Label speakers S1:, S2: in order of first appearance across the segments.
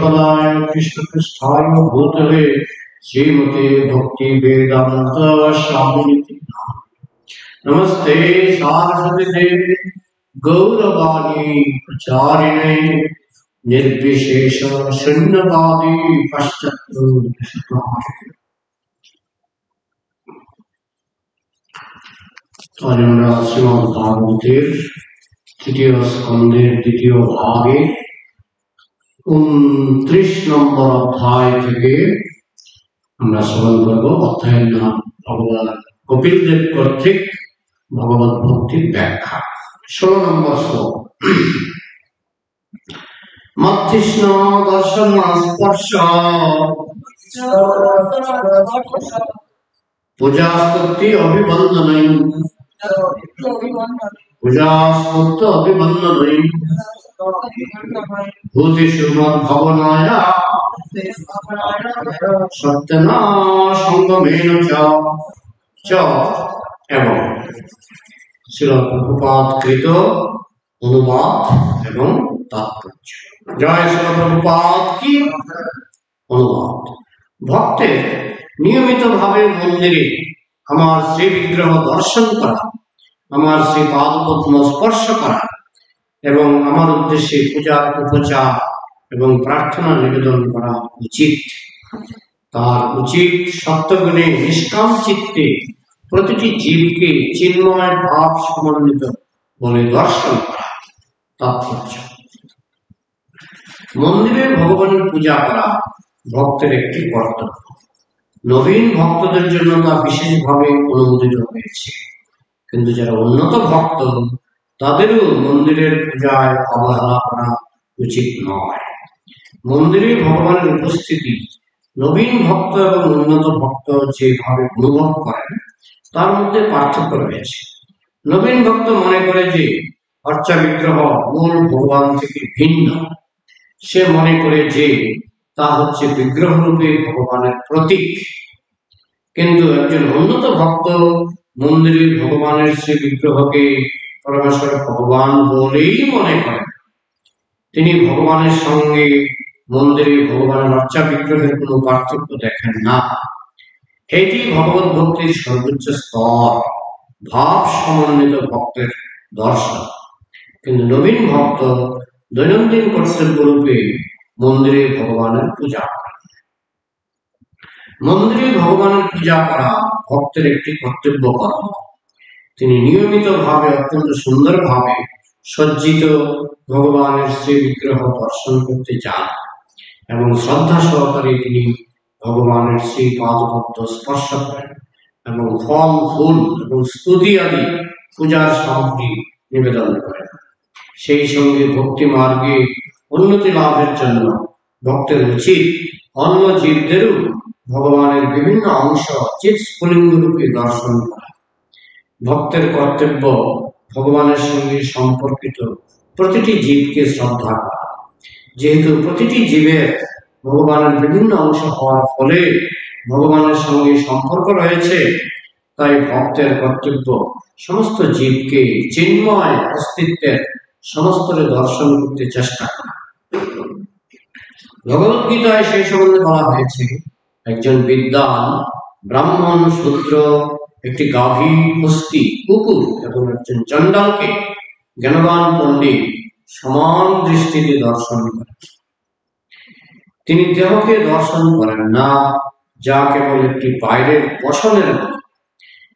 S1: श्रीमद्भगवत्पादाय कृष्णपृष्ठाय भूतले श्रीमते भक्ति वेदांत स्वामिनिति नमस्ते सारस्वती देवी गौरवाणी प्रचारिणे निर्विशेष शून्यवादी पश्चात् आज আমরা শ্রীমদ্ ভাগবতের তৃতীয় স্কন্ধের দ্বিতীয় ভাগে 29 নম্বর অধ্যায় থেকে আমরা শ্রবণ করব। অধ্যায়ের নাম ভগবান কপিল দেব কর্তৃক ভগবত ভক্তির ব্যাখ্যা। 16 নম্বর শ্লোক। মত্তৃষ্ণ দর্শন স্পর্শ পূজাস্তুতি অভিবন্দনৈ পূজাস্তুত অভিবন্দনৈ ভূতিষু মদ্ভাবনায়া সত্যনা সঙ্গমেন চ এবং শ্রীল প্রভুপাদ কৃত অনুবাদ এবং তাৎপর্য। জয় শ্রীল প্রভুপাদ কি। অনুবাদ: ভক্তের নিয়মিত ভাবে মন্দিরে আমার শ্রী বিগ্রহ দর্শন করা, আমার শ্রী পাদপদ্ম স্পর্শ করা এবং আমার উদ্দেশ্যে পূজা উপচার এবং প্রার্থনা নিবেদন করা উচিত। তার উচিত সত্যগুণে নিষ্কাম চিত্তে প্রতিটি জীবকে চিন্ময় ভাব সমন্বিত বলে দর্শন করা। তাৎপর্য: মন্দিরে ভগবানের পূজা করা ভক্তের একটি কর্তব্য। নবীন ভক্তদের জন্য তা বিশেষভাবে অনুমোদিত হয়েছে, কিন্তু যারা উন্নত ভক্ত তাদেরও মন্দিরের পূজায় অবহেলা করা উচিত নয়। মন্দিরে ভগবানের উপস্থিতি নবীন ভক্ত এবং উন্নত ভক্ত যেভাবে অনুভব করেন তার মধ্যে পার্থক্য রয়েছে। নবীন ভক্ত মনে করে যে অর্চা বিগ্রহ মূল ভগবান থেকে ভিন্ন। সে মনে করে যে তা হচ্ছে বিগ্রহ রূপে ভগবানের প্রতীক। কিন্তু একজন উন্নত ভক্ত মন্দিরে ভগবানের শ্রী বিগ্রহকে পরমেশ্বর ভগবান বলেই মনে করেন। তিনি ভগবানের সঙ্গে মন্দিরে ভগবানের অর্চা বিগ্রহের কোনো পার্থক্য দেখেন না। এটি ভগবত ভক্তির সর্বোচ্চ স্তর, ভাব সমন্বিত ভক্তের দর্শন। কিন্তু নবীন ভক্ত দৈনন্দিন কর্তব্য রূপে মন্দিরে ভগবানের পূজা করেন। মন্দিরে ভগবানের পূজা করা ভক্তের একটি কর্তব্য কর্ম। তিনি নিয়মিত ভাবে অত্যন্ত সুন্দর ভাবে সজ্জিত ভগবানের শ্রী বিগ্রহ দর্শন করতে চান এবং শ্রদ্ধা সহকারে তিনি ভগবানের শ্রী পাদপদ্ম স্পর্শ করেন এবং ফল ফুল এবং স্তুতি আদি পূজার সামগ্রী নিবেদন করেন। সেই সঙ্গে ভক্তি মার্গে উন্নতি লাভের জন্য ভক্তের উচিত অন্য জীবদেরও ভগবানের বিভিন্ন অংশ চিৎ স্ফুলিঙ্গ রূপে দর্শন করা। ভক্তের কর্তব্য ভগবানের সঙ্গে সম্পর্কিত প্রতিটি জীবকে শ্রদ্ধা করা। যেহেতু প্রতিটি জীবের ভগবানের বিভিন্ন অংশ হওয়ার ফলে ভগবানের সঙ্গে সম্পর্ক রয়েছে, তাই ভক্তের কর্তব্য সমস্ত জীবকে চিন্ময় অস্তিত্বের সমস্তরে দর্শন করতে চেষ্টা করা। ভগবত গীতায় সেই সম্বন্ধে বলা হয়েছে, একজন বিদ্বান ব্রাহ্মণ, শূদ্র, একটি গাভী, হস্তি, কুকুর এবং একজন চণ্ডালকে জ্ঞানবান পণ্ডিত সমান দৃষ্টিতে দর্শন করেন। তিনি দেহকে দর্শন করেন না, যা কেবল একটি বাইরের বসনের মতো।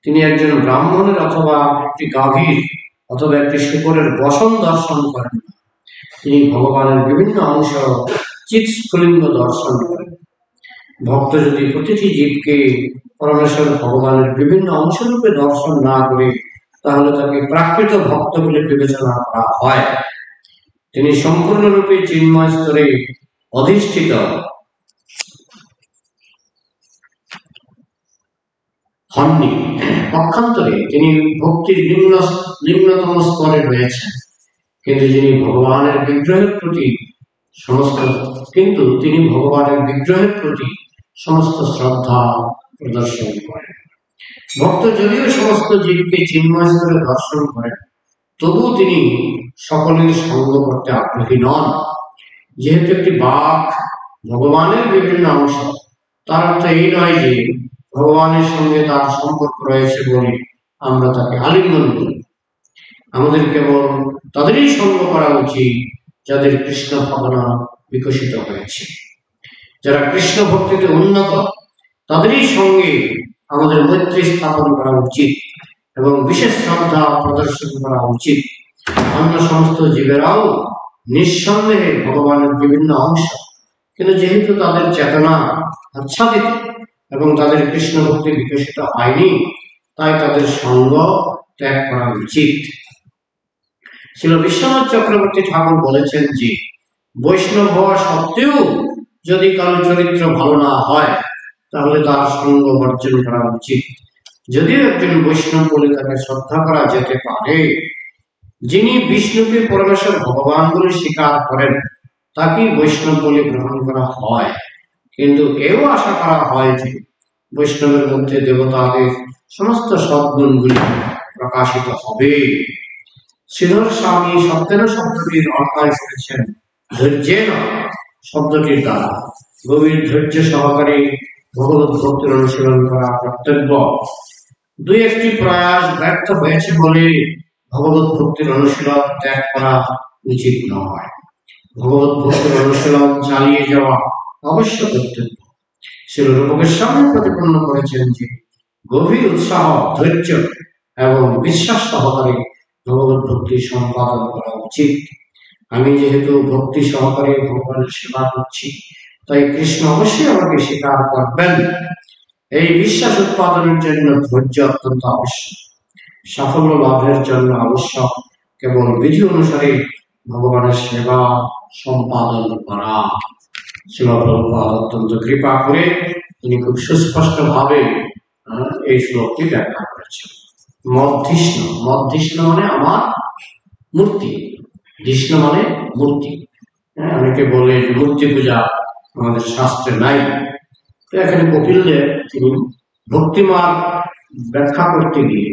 S1: তিনি একজন ব্রাহ্মণের অথবা একটি গাভীর অথবা একটি শূকরের বসন দর্শন করেন না। তিনি ভগবানের বিভিন্ন অংশ চিৎ স্ফুলিঙ্গ দর্শন করেন। ভক্ত যদি প্রতিটি জীবকে পরমেশ্বর ভগবানের বিভিন্ন অংশরূপে দর্শন না করে তাহলে তাকে প্রাকৃত ভক্ত বলে বিবেচনা করা হয়। তিনি সম্পূর্ণরূপে চিন্ময় স্তরে অধিষ্ঠিত হননি। পক্ষান্তরে তিনি ভক্তির নিম্নতম স্তরে রয়েছেন, কিন্তু তিনি ভগবানের বিগ্রহের প্রতি সমস্ত শ্রদ্ধা প্রদর্শন করেন। ভক্ত যদিও সমস্ত জীবকে চিন্ময় স্তরে দর্শন করেন, তবু তিনি সকলের সঙ্গ করতে আগ্রহী নন। যেহেতু একটি বাঘ ভগবানের বিভিন্ন অংশ। তার অর্থ এই নয় যে ভগবানের সঙ্গে তার সম্পর্ক রয়েছে বলে আমরা তাকে আলিঙ্গন করি। আমাদের কেবল তাদেরই সঙ্গ করা উচিত যাদের কৃষ্ণ ভাবনা বিকশিত হয়েছে, যারা কৃষ্ণ ভক্তিতে উন্নত, তাদেরই সঙ্গে আমাদের মৈত্রী স্থাপন করা উচিত এবং বিশেষ শ্রদ্ধা প্রদর্শন করা উচিত। অন্য সমস্ত জীবেরাও নিঃসন্দেহে ভগবানের বিভিন্ন অংশ, কিন্তু যেহেতু তাদের চেতনা আচ্ছাদিত এবং তাদের কৃষ্ণ ভক্তি বিকশিত হয়নি, তাই তাদের সঙ্গ ত্যাগ করা উচিত। শ্রীল বিশ্বনাথ চক্রবর্তী ঠাকুর বলেছেন যে বৈষ্ণব হওয়া সত্ত্বেও যদি কারো চরিত্র ভালো না হয়, তাহলে তার সঙ্গ বর্জন করা উচিত। যদিও একজন বৈষ্ণব বলে তাকে শ্রদ্ধা করা যেতে পারে, যিনি বিষ্ণুকে পরমেশ্বর ভগবান বলে স্বীকার করেন, তাকে বৈষ্ণব বলে গ্রহণ করা হয়। কিন্তু এও আশা করা হয় যে বৈষ্ণবের মধ্যে দেবতাদের সমস্ত সদ্গুণগুলি প্রকাশিত হবে। শ্রীধর স্বামী সত্যেন শব্দটির অর্থ করেছেন ধৈর্যেন শব্দটির দ্বারা। গভীর ধৈর্য সহকারে ভগবত ভক্তির অনুশীলন করা কর্তব্য। দুই একটি প্রয়াস ব্যর্থ হয়েছে বলে ভগবত ভক্তির অনুশীলন ত্যাগ করা উচিত নয়। ভগবত ভক্তির অনুশীলন চালিয়ে যাওয়া অবশ্য কর্তব্য। শ্রী রূপ গোস্বামী প্রতিপন্ন করেছেন যে গভীর উৎসাহ, ধৈর্য এবং বিশ্বাস সহকারে ভগবত ভক্তি সম্পাদন করা উচিত। আমি যেহেতু ভক্তি সহকারে ভগবানের সেবা করছি, তাই কৃষ্ণ অবশ্যই আমাকে স্বীকার করবেন। এই বিশ্বাস উৎপাদনের জন্য ধৈর্য অত্যন্ত আবশ্যক। সাফল্য লাভের জন্য আবশ্যক কেবল বিধি অনুসারে ভগবানের সেবা সম্পাদন করা। শ্রীল প্রভুপাদ অত্যন্ত কৃপা করে তিনি খুব সুস্পষ্ট ভাবে এই শ্লোকটি ব্যাখ্যা করেছেন। মধ্যিষ্ণ, মধ্যিষ্ণ মানে আমার মূর্তি, কৃষ্ণ মানে মূর্তি। অনেকে বলে মূর্তি পূজা আমাদের শাস্ত্রে নাই। তো এখানে কপিলদেব তিনি ভক্তিমার্গ ব্যাখ্যা করতে গিয়ে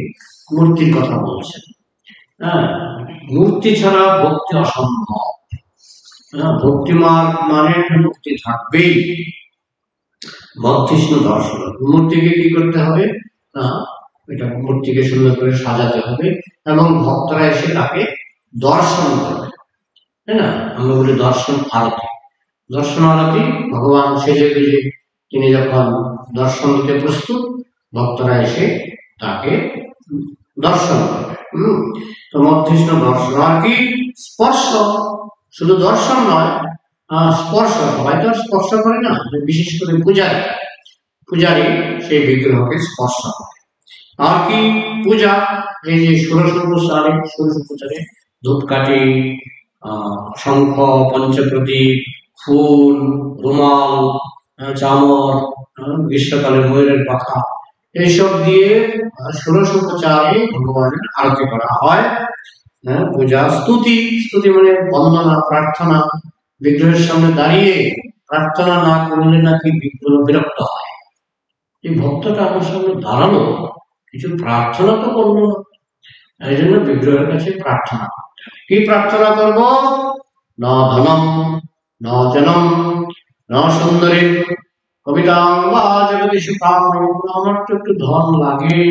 S1: মূর্তির কথা বলছেন। মূর্তি ছাড়া ভক্তি অসম্ভব। ভক্তিমার্গ মানে মূর্তি থাকবেই। মধ্যিষ্ণ দর্শন, মূর্তিকে কি করতে হবে না, এটা মূর্তিকে সুন্দর করে সাজাতে হবে এবং ভক্তরা এসে তাকে দর্শন করবে, তাই না? আমরা বলি দর্শন আরতি। দর্শন আরতি ভগবান সেজে গুজে তিনি যখন দর্শন দিতে প্রস্তুত, ভক্তরা এসে তাকে দর্শন করবে। তো মধ্যিষ্ণ দর্শন আর কি? স্পর্শ, শুধু দর্শন নয়, স্পর্শ। সবাই তো স্পর্শ করে না, বিশেষ করে পূজারী সেই বিগ্রহকে স্পর্শ করে। আর কি? পূজা, এই যে ষোড়শোপচারে ধূপকাঠি, শঙ্খ, পঞ্চপ্রদীপ, ফুল, রুমাল, চামর, গ্রীষ্মকালে ময়ূরের পাখা, এইসব দিয়ে ষোড়শোপচারে ভগবানের আরতি করা হয়। পূজা, স্তুতি, স্তুতি মানে বন্দনা, প্রার্থনা। বিগ্রহের সামনে দাঁড়িয়ে প্রার্থনা না করলে নাকি বিগ্রহ বিরক্ত হয়। এই ভক্তটা আমার সামনে দাঁড়ানো, কিছু প্রার্থনা তো করবো না, এই জন্য বিগ্রহের কাছে প্রার্থনা। কি প্রার্থনা করব? ন ধনম ন জনম ন সুন্দরী কবিতা বা জগদীশ কাম। আমার তো একটু ধন লাগে,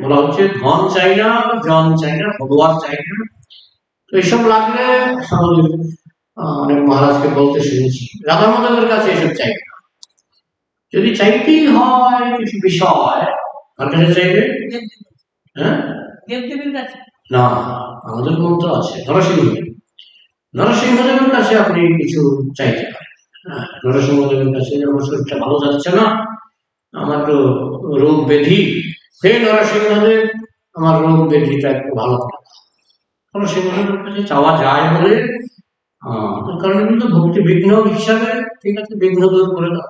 S1: বলা হচ্ছে ধন চাই না, জন চাই না, ভগবান চাই না। তো এইসব লাগলে অনেক মহারাজকে বলতে শুনেছি, রাধা মাধবের কাছে এসব চাই না। যদি চাইতেই হয় কিছু বিষয়, কার কাছে চাইবে? না, আমাদের মন্ত্র আছে নরসিংহদেবের কাছে আপনি কিছু চাইতে পারেন। নরসিংহদেবের কাছে আমার শরীরটা ভালো যাচ্ছে না, আমার তো রোগ ব্যাধি, হে নরসিংহদেব আমার রোগ ব্যাধিটা একটু ভালো করে। নরসিংহদেবের কাছে চাওয়া যায় বলে, কারণ কিন্তু ভক্তি বিঘ্ন হিসাবে, ঠিক আছে, বিঘ্ন দূর করে দাও।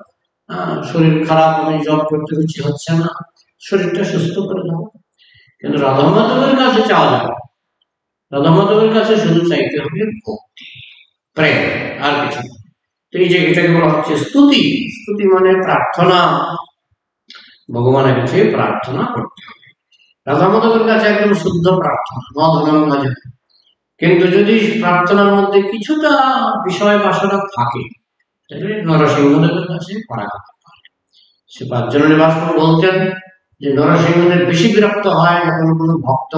S1: শরীর খারাপ, আমি জব করতে ইচ্ছে হচ্ছে না, শরীরটা সুস্থ করে দাও। কিন্তু রাধা মাধবের কাছে চাওয়া যাবে, রাধা মাধবের কাছে শুধু চাইতে হবে ভক্তি, প্রেম, আর কিছু। তো এই যে এটাকে বলা হচ্ছে স্তুতি। স্তুতি মানে প্রার্থনা, ভগবানের কাছে প্রার্থনা করতে হবে। রাধা মাধবের কাছে একদম শুদ্ধ প্রার্থনা, ন ধনম ন জনম। কিন্তু যদি প্রার্থনার মধ্যে কিছুটা বিষয় বাসনা থাকে তাহলে নরসিংহদেবের কাছে করা যেতে পারে। সে পাঁচজনের নিবাস বলতেন যে নরসিংহদেব বেশি বিরক্ত হয় যখন কোনো ভক্ত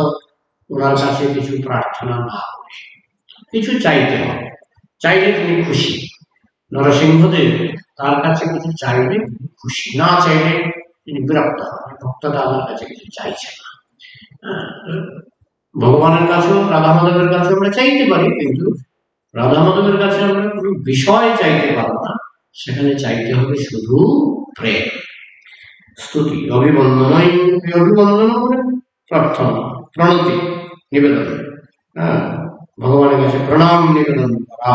S1: ওনার কাছে কিছু প্রার্থনা না করে, কিছু চাইতে হবে, চাইলে তিনি খুশি। নরসিংহদেব তার কাছে কিছু চাইলে খুশি, না চাইলে তিনি বিরক্ত হন, ভক্তটা আমার কাছে কিছু চাইছে না। ভগবানের কাছেও রাধা মাধবের কাছে আমরা চাইতে পারি, কিন্তু রাধা মাধবের কাছে আমরা কোনো বিষয় চাইতে পারবো না, সেখানে চাইতে হবে শুধু প্রেম, স্তুতি, অভিবন্দনাই, অভিবন্দন করে প্রার্থনা, প্রণতি নিবেদন, ভগবানের কাছে প্রণাম নিবেদন করা।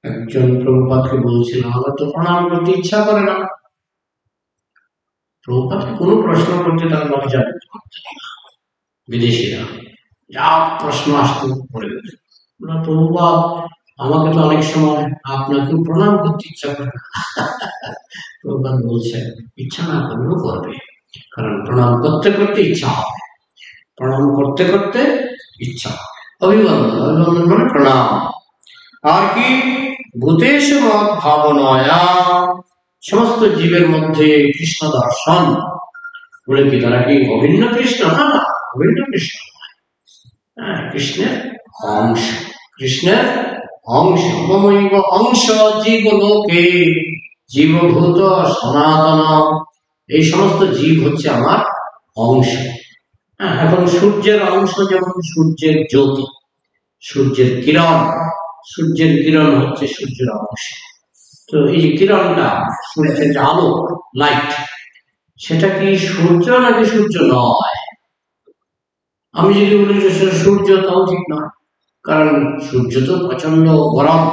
S1: একজন প্রভুপাদকে বলছিল আমার তো প্রণাম করতে ইচ্ছা করে না। প্রভুপাদকে কোনো প্রশ্ন করতে তার লজ্জা করতে না, বিদেশিরা যা প্রশ্ন আসতো করে দিত। প্রভুপাদ আমাকে তো অনেক সময় আপনাকে প্রণাম করতে ইচ্ছা করে না। প্রভুপাদ বলছেন ইচ্ছা না করলেও করবে, কারণ প্রণাম করতে করতে ইচ্ছা হবে, প্রণাম করতে করতে ইচ্ছা হবে। অভিবন্দন, অভিবন্দন মানে প্রণাম। আর কি ভূতেশ মত ভাবনয়া, সমস্ত জীবের মধ্যে কৃষ্ণ দর্শন। বলে কি তারা কি অভিন্ন কৃষ্ণ? না, অভিন্ন কৃষ্ণ নয়, কৃষ্ণের অংশ, কৃষ্ণের অংশ। মমৈব অংশ জীবলোকে জীবভূত সনাতন, এই সমস্ত জীব হচ্ছে আমার অংশ। এখন সূর্যের অংশ যেমন সূর্যের জ্যোতি, সূর্যের কিরণ, সূর্যের কিরণ হচ্ছে সূর্যের অংশ। তো এই যে কিরণটা, সূর্যের যে আলো, লাইট, সেটা কি সূর্য নাকি সূর্য নয়? আমি যদি বলি যে সূর্য, তাও ঠিক নয়, কারণ সূর্য তো প্রচন্ড গরম।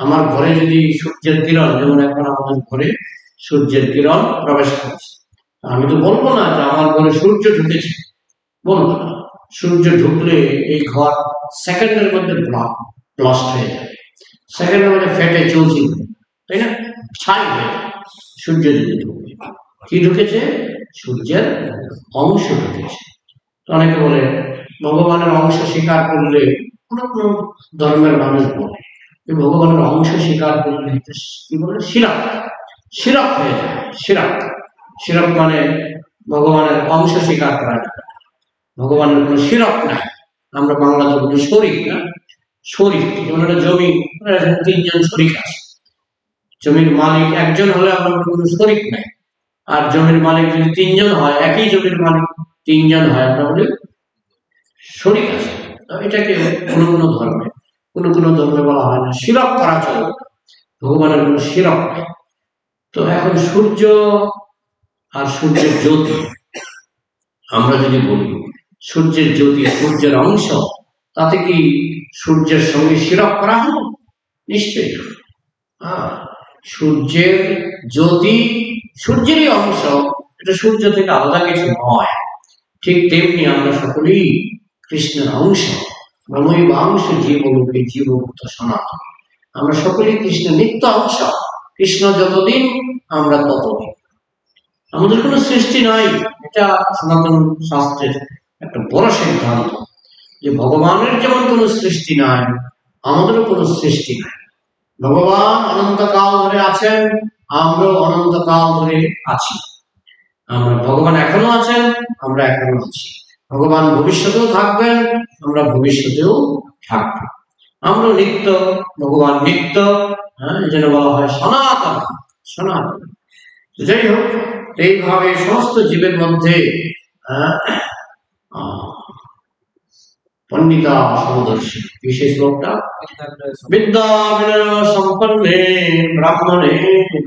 S1: আমার ঘরে যদি সূর্যের কিরণ, যেমন এখন আমাদের ঘরে সূর্যের কিরণ প্রবেশ করছে, আমি তো বলবো না যে আমার ঘরে সূর্য ঢুকেছে, বলবো না। সূর্য ঢুকলে এই ঘর সেকেন্ডের মধ্যে ব্লাস্ট হয়ে যাবে, সেকেন্ডের মধ্যে ফেটে চলছে, তাই না? ছাই হয়ে যাবে সূর্য যদি ঢুকে। কি ঢুকেছে? সূর্যের অংশ ঢুকেছে। অনেকে বলে ভগবানের অংশ স্বীকার করলে, কোনো কোনো ধর্মের মানুষ বলে ভগবানের অংশ স্বীকার করলে কি বলে শিরক, শিরক হয়ে যায়। শিরক, শিরক মানে ভগবানের অংশ স্বীকার করা যায়, ভগবানের কোনো শিরক নাই। আমরা বাংলাতে বলি শরীক, না শরীক। যেমন একটা জমি, তিনজন শরিক আছে, জমির মালিক একজন হলে আমরা কোনো শরিক নাই। আর জমির মালিক যদি তিনজন হয়, একই জমির মালিক তিনজন হয়, আমরা বলি শরিক আছে। এটাকে কোনো কোনো ধর্মে, কোনো কোনো ধর্মে বলা হয় না, শিরক করা চলে, ভগবানের কোনো শিরক নেই। তো এখন সূর্য আর সূর্যের জ্যোতি, আমরা যদি বলি সূর্যের জ্যোতি সূর্যের অংশ, তাতে কি সূর্যের সঙ্গে শিরক করা হলো? নিশ্চয়ই। সূর্যের জ্যোতি সূর্যেরই অংশ, এটা সূর্য থেকে আলাদা কিছু নয়। ঠিক তেমনি আমরা সকলেই কৃষ্ণের অংশ, ব্রহ্মৈব অংশ জীবলোকে জীবভূত সনাতন। আমরা সকলেই কৃষ্ণের নিত্য অংশ। কৃষ্ণ যতদিন, আমরা ততদিন। আমাদের কোনো সৃষ্টি নাই, এটা সনাতন শাস্ত্রের একটা বড় সিদ্ধান্ত, যে ভগবানের যেমন কোনো সৃষ্টি নাই, আমাদেরও কোনো সৃষ্টি নাই। ভগবান অনন্তকাল ধরে আছেন, আমরাও অনন্তকাল ধরে আছি। আমরা ভগবান এখনো আছেন, আমরা এখনো আছি। ভগবান ভবিষ্যতেও থাকবেন, আমরা ভবিষ্যতেও থাকব। আমরা নিত্য, ভগবান নিত্য, এই জন্য বলা হয় সনাতন, সনাতন। যাই হোক, এইভাবে সমস্ত জীবের মধ্যে পণ্ডিতা সমদর্শী, বিশেষ লোকটা বিদ্যা বিনয় সম্পন্নে ব্রাহ্মণে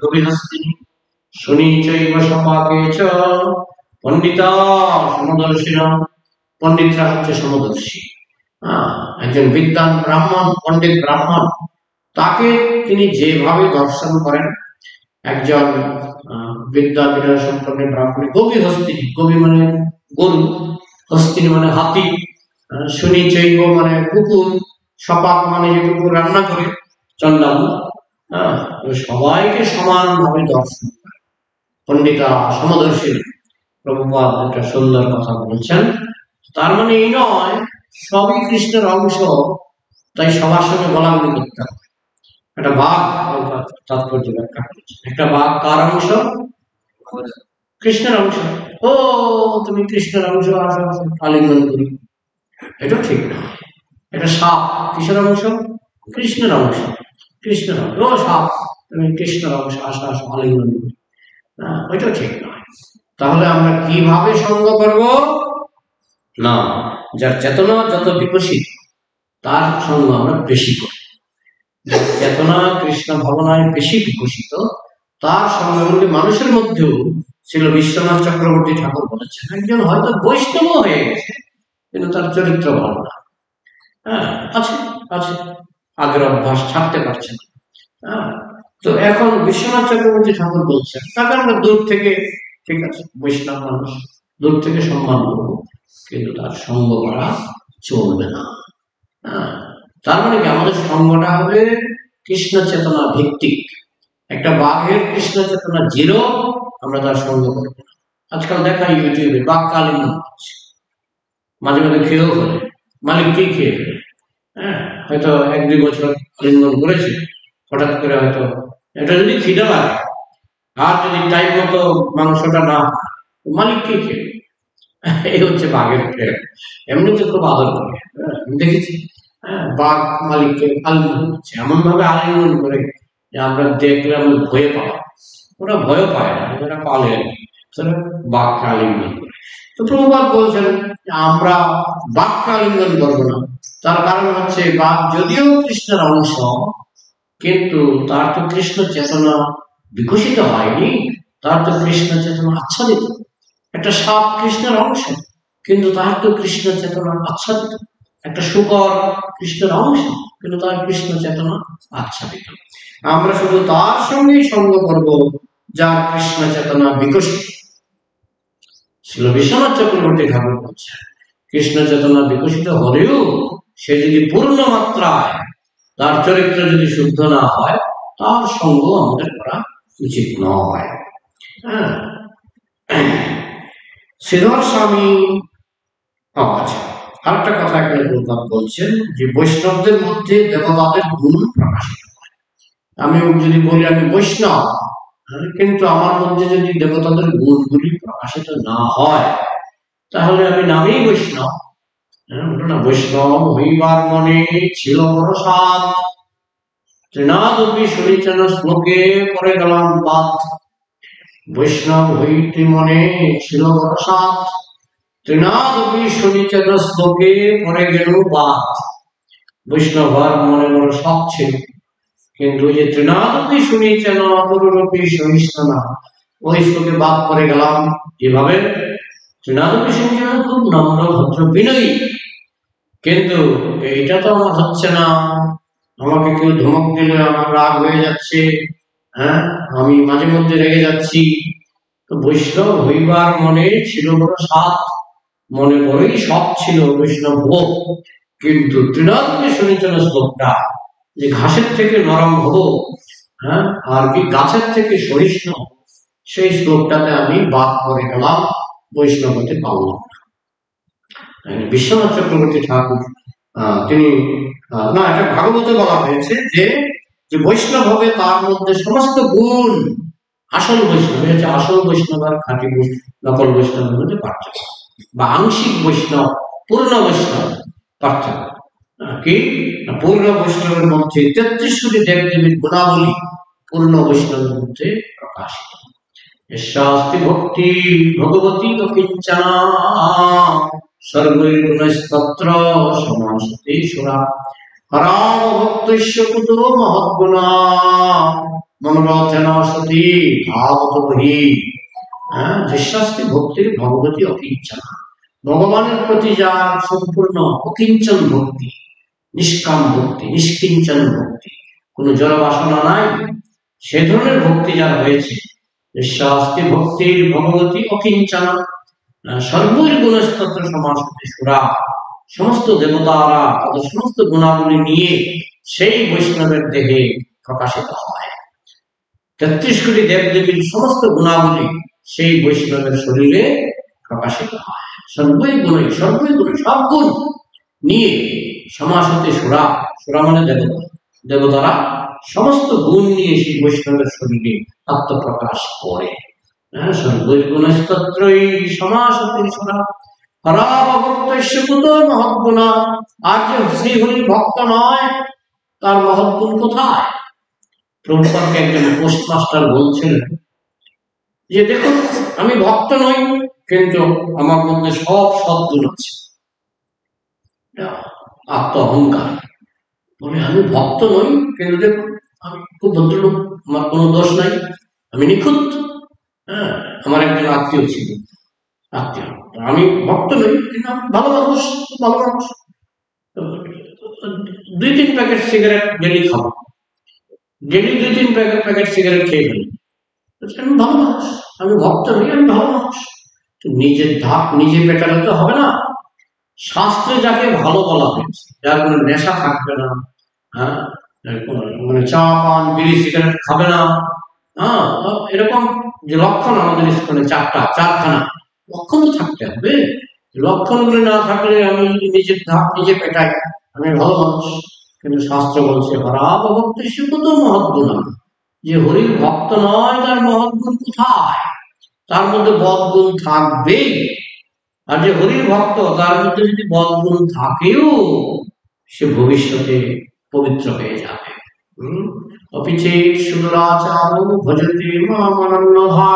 S1: গভীরস্তিনি শনি চৈব সপাকে চ পণ্ডিতা সমদর্শিনা। পণ্ডিতরা হচ্ছে সমদর্শী। একজন বিদ্বান ব্রাহ্মণ, পণ্ডিত ব্রাহ্মণ, তাকে তিনি যেভাবে দর্শন করেন, একজন বিদ্যা বিনয় সম্পন্ন ব্রাহ্মণে গভীর হস্তিনী, গভীর মানে গরু, হস্তিনী মানে হাতি, শনি চৈব মানে কুকুর, সপাক মানে যে কুকুর রান্না করে চন্ডাল, সবাইকে সমানভাবে দর্শন করে পণ্ডিতা সমদর্শী। প্রভুপাদ একটা সুন্দর কথা বলেছেন। তার মানে এই নয় সবই কৃষ্ণের অংশ, তাই সবার সঙ্গে বলাবলি করতে হবে। একটা বাঘ তাৎপর্য ব্যাখ্যা করেছে, একটা বাঘ কার অংশ? কৃষ্ণের অংশ। ও তুমি কৃষ্ণের অংশ, আসো আসো আলিঙ্গন করি, এটা ঠিক না। এটা সাপ কিসের অংশ? কৃষ্ণের অংশ। কৃষ্ণের অংশ, ও সাপ তুমি কৃষ্ণের অংশ, আসো আসো আলিঙ্গন করি, ওইটা ঠিক নয়। তাহলে আমরা কিভাবে সঙ্গ করব? না, যার চেতনা যত বিকশিত তার সঙ্গ আমরা বেশি করি। চেতনা কৃষ্ণ ভাবনায় বেশি বিকশিত তার সঙ্গে মানুষের মধ্যেও ছিল। বিশ্বনাথ চক্রবর্তী ঠাকুর বলেছেন, একজন হয়তো বৈষ্ণব হয়ে গেছে কিন্তু তার চরিত্র ভালো না। হ্যাঁ, আছে আছে, আগের অভ্যাস ছাড়তে পারছে না। হ্যাঁ, তো এখন বিশ্বনাথ চক্রবর্তী ঠাকুর বলছেন তাকে আমরা দূর থেকে, ঠিক আছে বৈষ্ণব মানুষ, দূর থেকে সম্মান করবো, কিন্তু তার সঙ্গ করা চলবে না। হ্যাঁ, তার মানে কি আমাদের সঙ্গটা হবে কৃষ্ণ চেতনা ভিত্তিক। একটা বাঘের কৃষ্ণ চেতনা জিরো, আমরা তার সঙ্গ করবো না। আজকাল দেখা ইউটিউবে বাঘ কালিঙ্গন করছে, মাঝে মাঝে খেয়েও ফেলে, মালিককেই খেয়ে ফেলে। হ্যাঁ, হয়তো 1-2 বছর আলিঙ্গন করেছে, হঠাৎ করে হয়তো এটা যদি খিদে লাগে আর যদি টাইম মতো মাংসটা না মালিককেই খেয়ে, এই হচ্ছে বাঘের খেয়ে। এমনিতে খুব আদর করে, দেখেছি। হ্যাঁ, বাঘ মালিককে আলিঙ্গন করছে, এমন ভাবে আলিঙ্গন করে যে আমরা দেখলে আমাদের ভয়ে পাওয়া। ওরা ভয় পায় না, ওরা পালে আর কি, বাঘকে আলিঙ্গন করে। তো প্রভুপাদ বলছেন আমরা বাঘকে আলিঙ্গন করবো না। তার কারণ হচ্ছে বাঘ যদিও কৃষ্ণের অংশ, কিন্তু তার তো কৃষ্ণ চেতনা বিকশিত হয়নি, তার তো কৃষ্ণ চেতনা আচ্ছাদিত। একটা সাপ কৃষ্ণের অংশ, কিন্তু তার তো কৃষ্ণ চেতনা আচ্ছাদিত। একটা শূকর কৃষ্ণের অংশ, কিন্তু তার কৃষ্ণ চেতনা আচ্ছাদিত। আমরা শুধু তার সঙ্গেই সঙ্গ করব যার কৃষ্ণ চেতনা বিকশিত। ছিল বিশ্বনাথ চক্রবর্তী ঠাকুর বলছেন, কৃষ্ণ চেতনা বিকশিত হলেও সে যদি পূর্ণ মাত্রায়, তার চরিত্র যদি শুদ্ধ না হয়, তার সঙ্গ আমাদের করা উচিত নয়। হ্যাঁ, শ্রীধর স্বামী, আচ্ছা আরেকটা কথা এখানে প্রভুপাদ বলছেন যে বৈষ্ণবদের মধ্যে দেবতাদের গুণ প্রকাশিত হয়। আমি যদি বলি আমি বৈষ্ণব, কিন্তু আমার মধ্যে যদি দেবতাদের গুণগুলি প্রকাশিত না হয়, তাহলে আমি নামেই বৈষ্ণব। না, বৈষ্ণব হইবার মনে ছিল বড় সাধ, তৃণাদপি শুনিছেন শ্লোকে পরে গেলাম বাদ। বৈষ্ণব হইতে মনে ছিল বড় সাধ, তৃণাদপি শুনিছেন শ্লোকে পরে গেল বাদ। বৈষ্ণব হওয়ার মনে বড় শখ ছিল, কিন্তু ওই যে তৃণাদপি শুনিছেন অপরূপী সহিষ্ণু না, ওই শ্লোকে বাদ করে গেলাম। যেভাবে তৃণাদপি শুনিছেন খুব নম্র ভদ্র বিনয়ী, কিন্তু এইটা তো আমার হচ্ছে না। আমাকে কেউ ধমক দিলে আমার রাগ হয়ে যাচ্ছে, হ্যাঁ, আমি মাঝে মধ্যে রেগে যাচ্ছি। তো বৈষ্ণব হইবার মনে ছিল বড় সাধ, মনে বড়ই শখ ছিল বৈষ্ণব হোক, কিন্তু তৃণাদপি শুনিছেন শ্লোকটা যে ঘাসের থেকে নরম হবো, হ্যাঁ, আর কি গাছের থেকে সহিষ্ণু, সেই শ্লোকটাতে আমি বাদ করে গেলাম, বৈষ্ণব হতে পারলাম না। বিশ্বনাথ চক্রবর্তী ঠাকুর তিনি, না এটা ভাগবতে বলা হয়েছে যে বৈষ্ণব হবে তার মধ্যে সমস্ত গুণ। আসল বৈষ্ণব হচ্ছে আসল বৈষ্ণব আর খাঁটি নকল বৈষ্ণবের মধ্যে পার্থক্য, বা আংশিক বৈষ্ণব পূর্ণ বৈষ্ণব পার্থক্য কি? পূর্ণ বৈষ্ণবের মধ্যে 33 কোটি দেবদেবীর গুণাবলী পূর্ণ বৈষ্ণবের মধ্যে প্রকাশিত। শাস্তি ভক্তি ভগবতী কিঞ্চনা সর্বৈর্গুণস্তত্র সমাসতে সুরা হরাম ভক্তস্য কুতো মহদ্গুণা মনোরথনা সতী ভাবত বহি। যে শাস্তি ভক্তির ভগবতী অকিঞ্চনা, ভগবানের প্রতি যার সম্পূর্ণ অকিঞ্চন ভক্তি, নিষ্কাম ভক্তি, নিষ্কিঞ্চন ভক্তি, কোনো জড় বাসনা নাই, সে ধরনের ভক্তি যার হয়েছে, শাস্তি ভক্তির ভগবতী অকিঞ্চনা সর্বৈর গুণস্তত্র সমাসতে সুরা, সমস্ত দেবতারা তাদের সমস্ত গুণাবলী নিয়ে সেই বৈষ্ণবের দেহে প্রকাশিত হয়। 33 কোটি দেবদেবীর সমস্ত গুণাবলী সেই বৈষ্ণবের শরীরে প্রকাশিত হয়। সর্বৈ গুণই, সর্বৈ গুণ, সব গুণ নিয়ে সমাস হতে সুরা, সুরা মানে দেবতা, দেবতারা সমস্ত গুণ নিয়ে সেই বৈষ্ণবের শরীরে আত্মপ্রকাশ করে। হ্যাঁ, সর্বৈর্গুণস্তত্রই সমাস হতে সুরা মহৎগুণা। আর যে শ্রীহরির ভক্ত নয় তার মহৎগুণ কোথায়? প্রভুপাদকে একজন পোস্টমাস্টার বলছিলেন যে দেখুন, আমি ভক্ত নই কিন্তু আমার মধ্যে সব সদ্গুণ আছে। আত্ম অহংকার বলে আমি ভক্ত নই কিন্তু দেখুন আমি খুব ভদ্রলোক, আমার কোনো দোষ নাই, আমি নিখুঁত। হ্যাঁ, আমার একজন আত্মীয় ছিল, আত্মীয়, আমি ভক্ত নই কিন্তু আমি ভালো মানুষ, ভালো মানুষ। 2-3 প্যাকেট সিগারেট ডেলি খাবো, ডেলি 2-3 প্যাকেট সিগারেট খেয়ে ফেলি, আমি ভালো মানুষ, আমি ভক্ত নই, আমি ভালো মানুষ। নিজের ধাপ নিজে পেটালে তো হবে না। শাস্ত্রে যাকে ভালো বলা হয়েছে, যার কোনো নেশা থাকবে না, হ্যাঁ, মানে চা পান বিড়ি সিগারেট খাবে না, হ্যাঁ, এরকম যে লক্ষণ আমাদের স্কুলে 4খানা লক্ষণ তো থাকতে হবে। লক্ষণগুলো না থাকলে আমি যদি নিজের ধাপ নিজে পেটাই, আমি ভালো মানুষ। কিন্তু শাস্ত্র বলছে হরা ভক্ত শিখত মহৎগুণ, যে হরির ভক্ত নয় তার মহৎগুণ কোথায়? তার মধ্যে বদগুণ থাকবেই। আর যে হরির ভক্ত তার মধ্যে যদি বদগুণ থাকেও সে ভবিষ্যতে পবিত্র হয়ে যাবে। অপিচেত সুদুরাচার ভজতে মামনন্যধা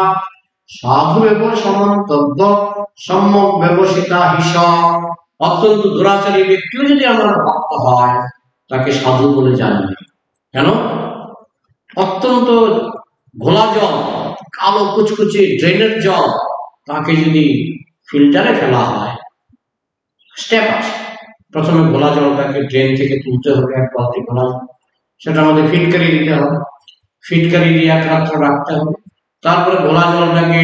S1: সাধুরেব সমন্তব্য সম্যক ব্যবসিতা হিস। অত্যন্ত দুরাচারী ব্যক্তিও যদি আমার ভক্ত হয় তাকে সাধু বলে জানবে। কেন? অত্যন্ত ঘোলা জল, কালো কুচকুচে ড্রেনের জল, তাকে যদি ফিল্টারে ফেলা হয়, স্টেপ আছে। প্রথমে ঘোলা জলটাকে ড্রেন থেকে তুলতে হবে, এক বালতি ঘোলা জল, সেটা আমাদের ফিটকারি দিতে হবে, ফিটকারি দিয়ে 1 রাত্র রাখতে হবে। তারপরে ঘোলা জলটাকে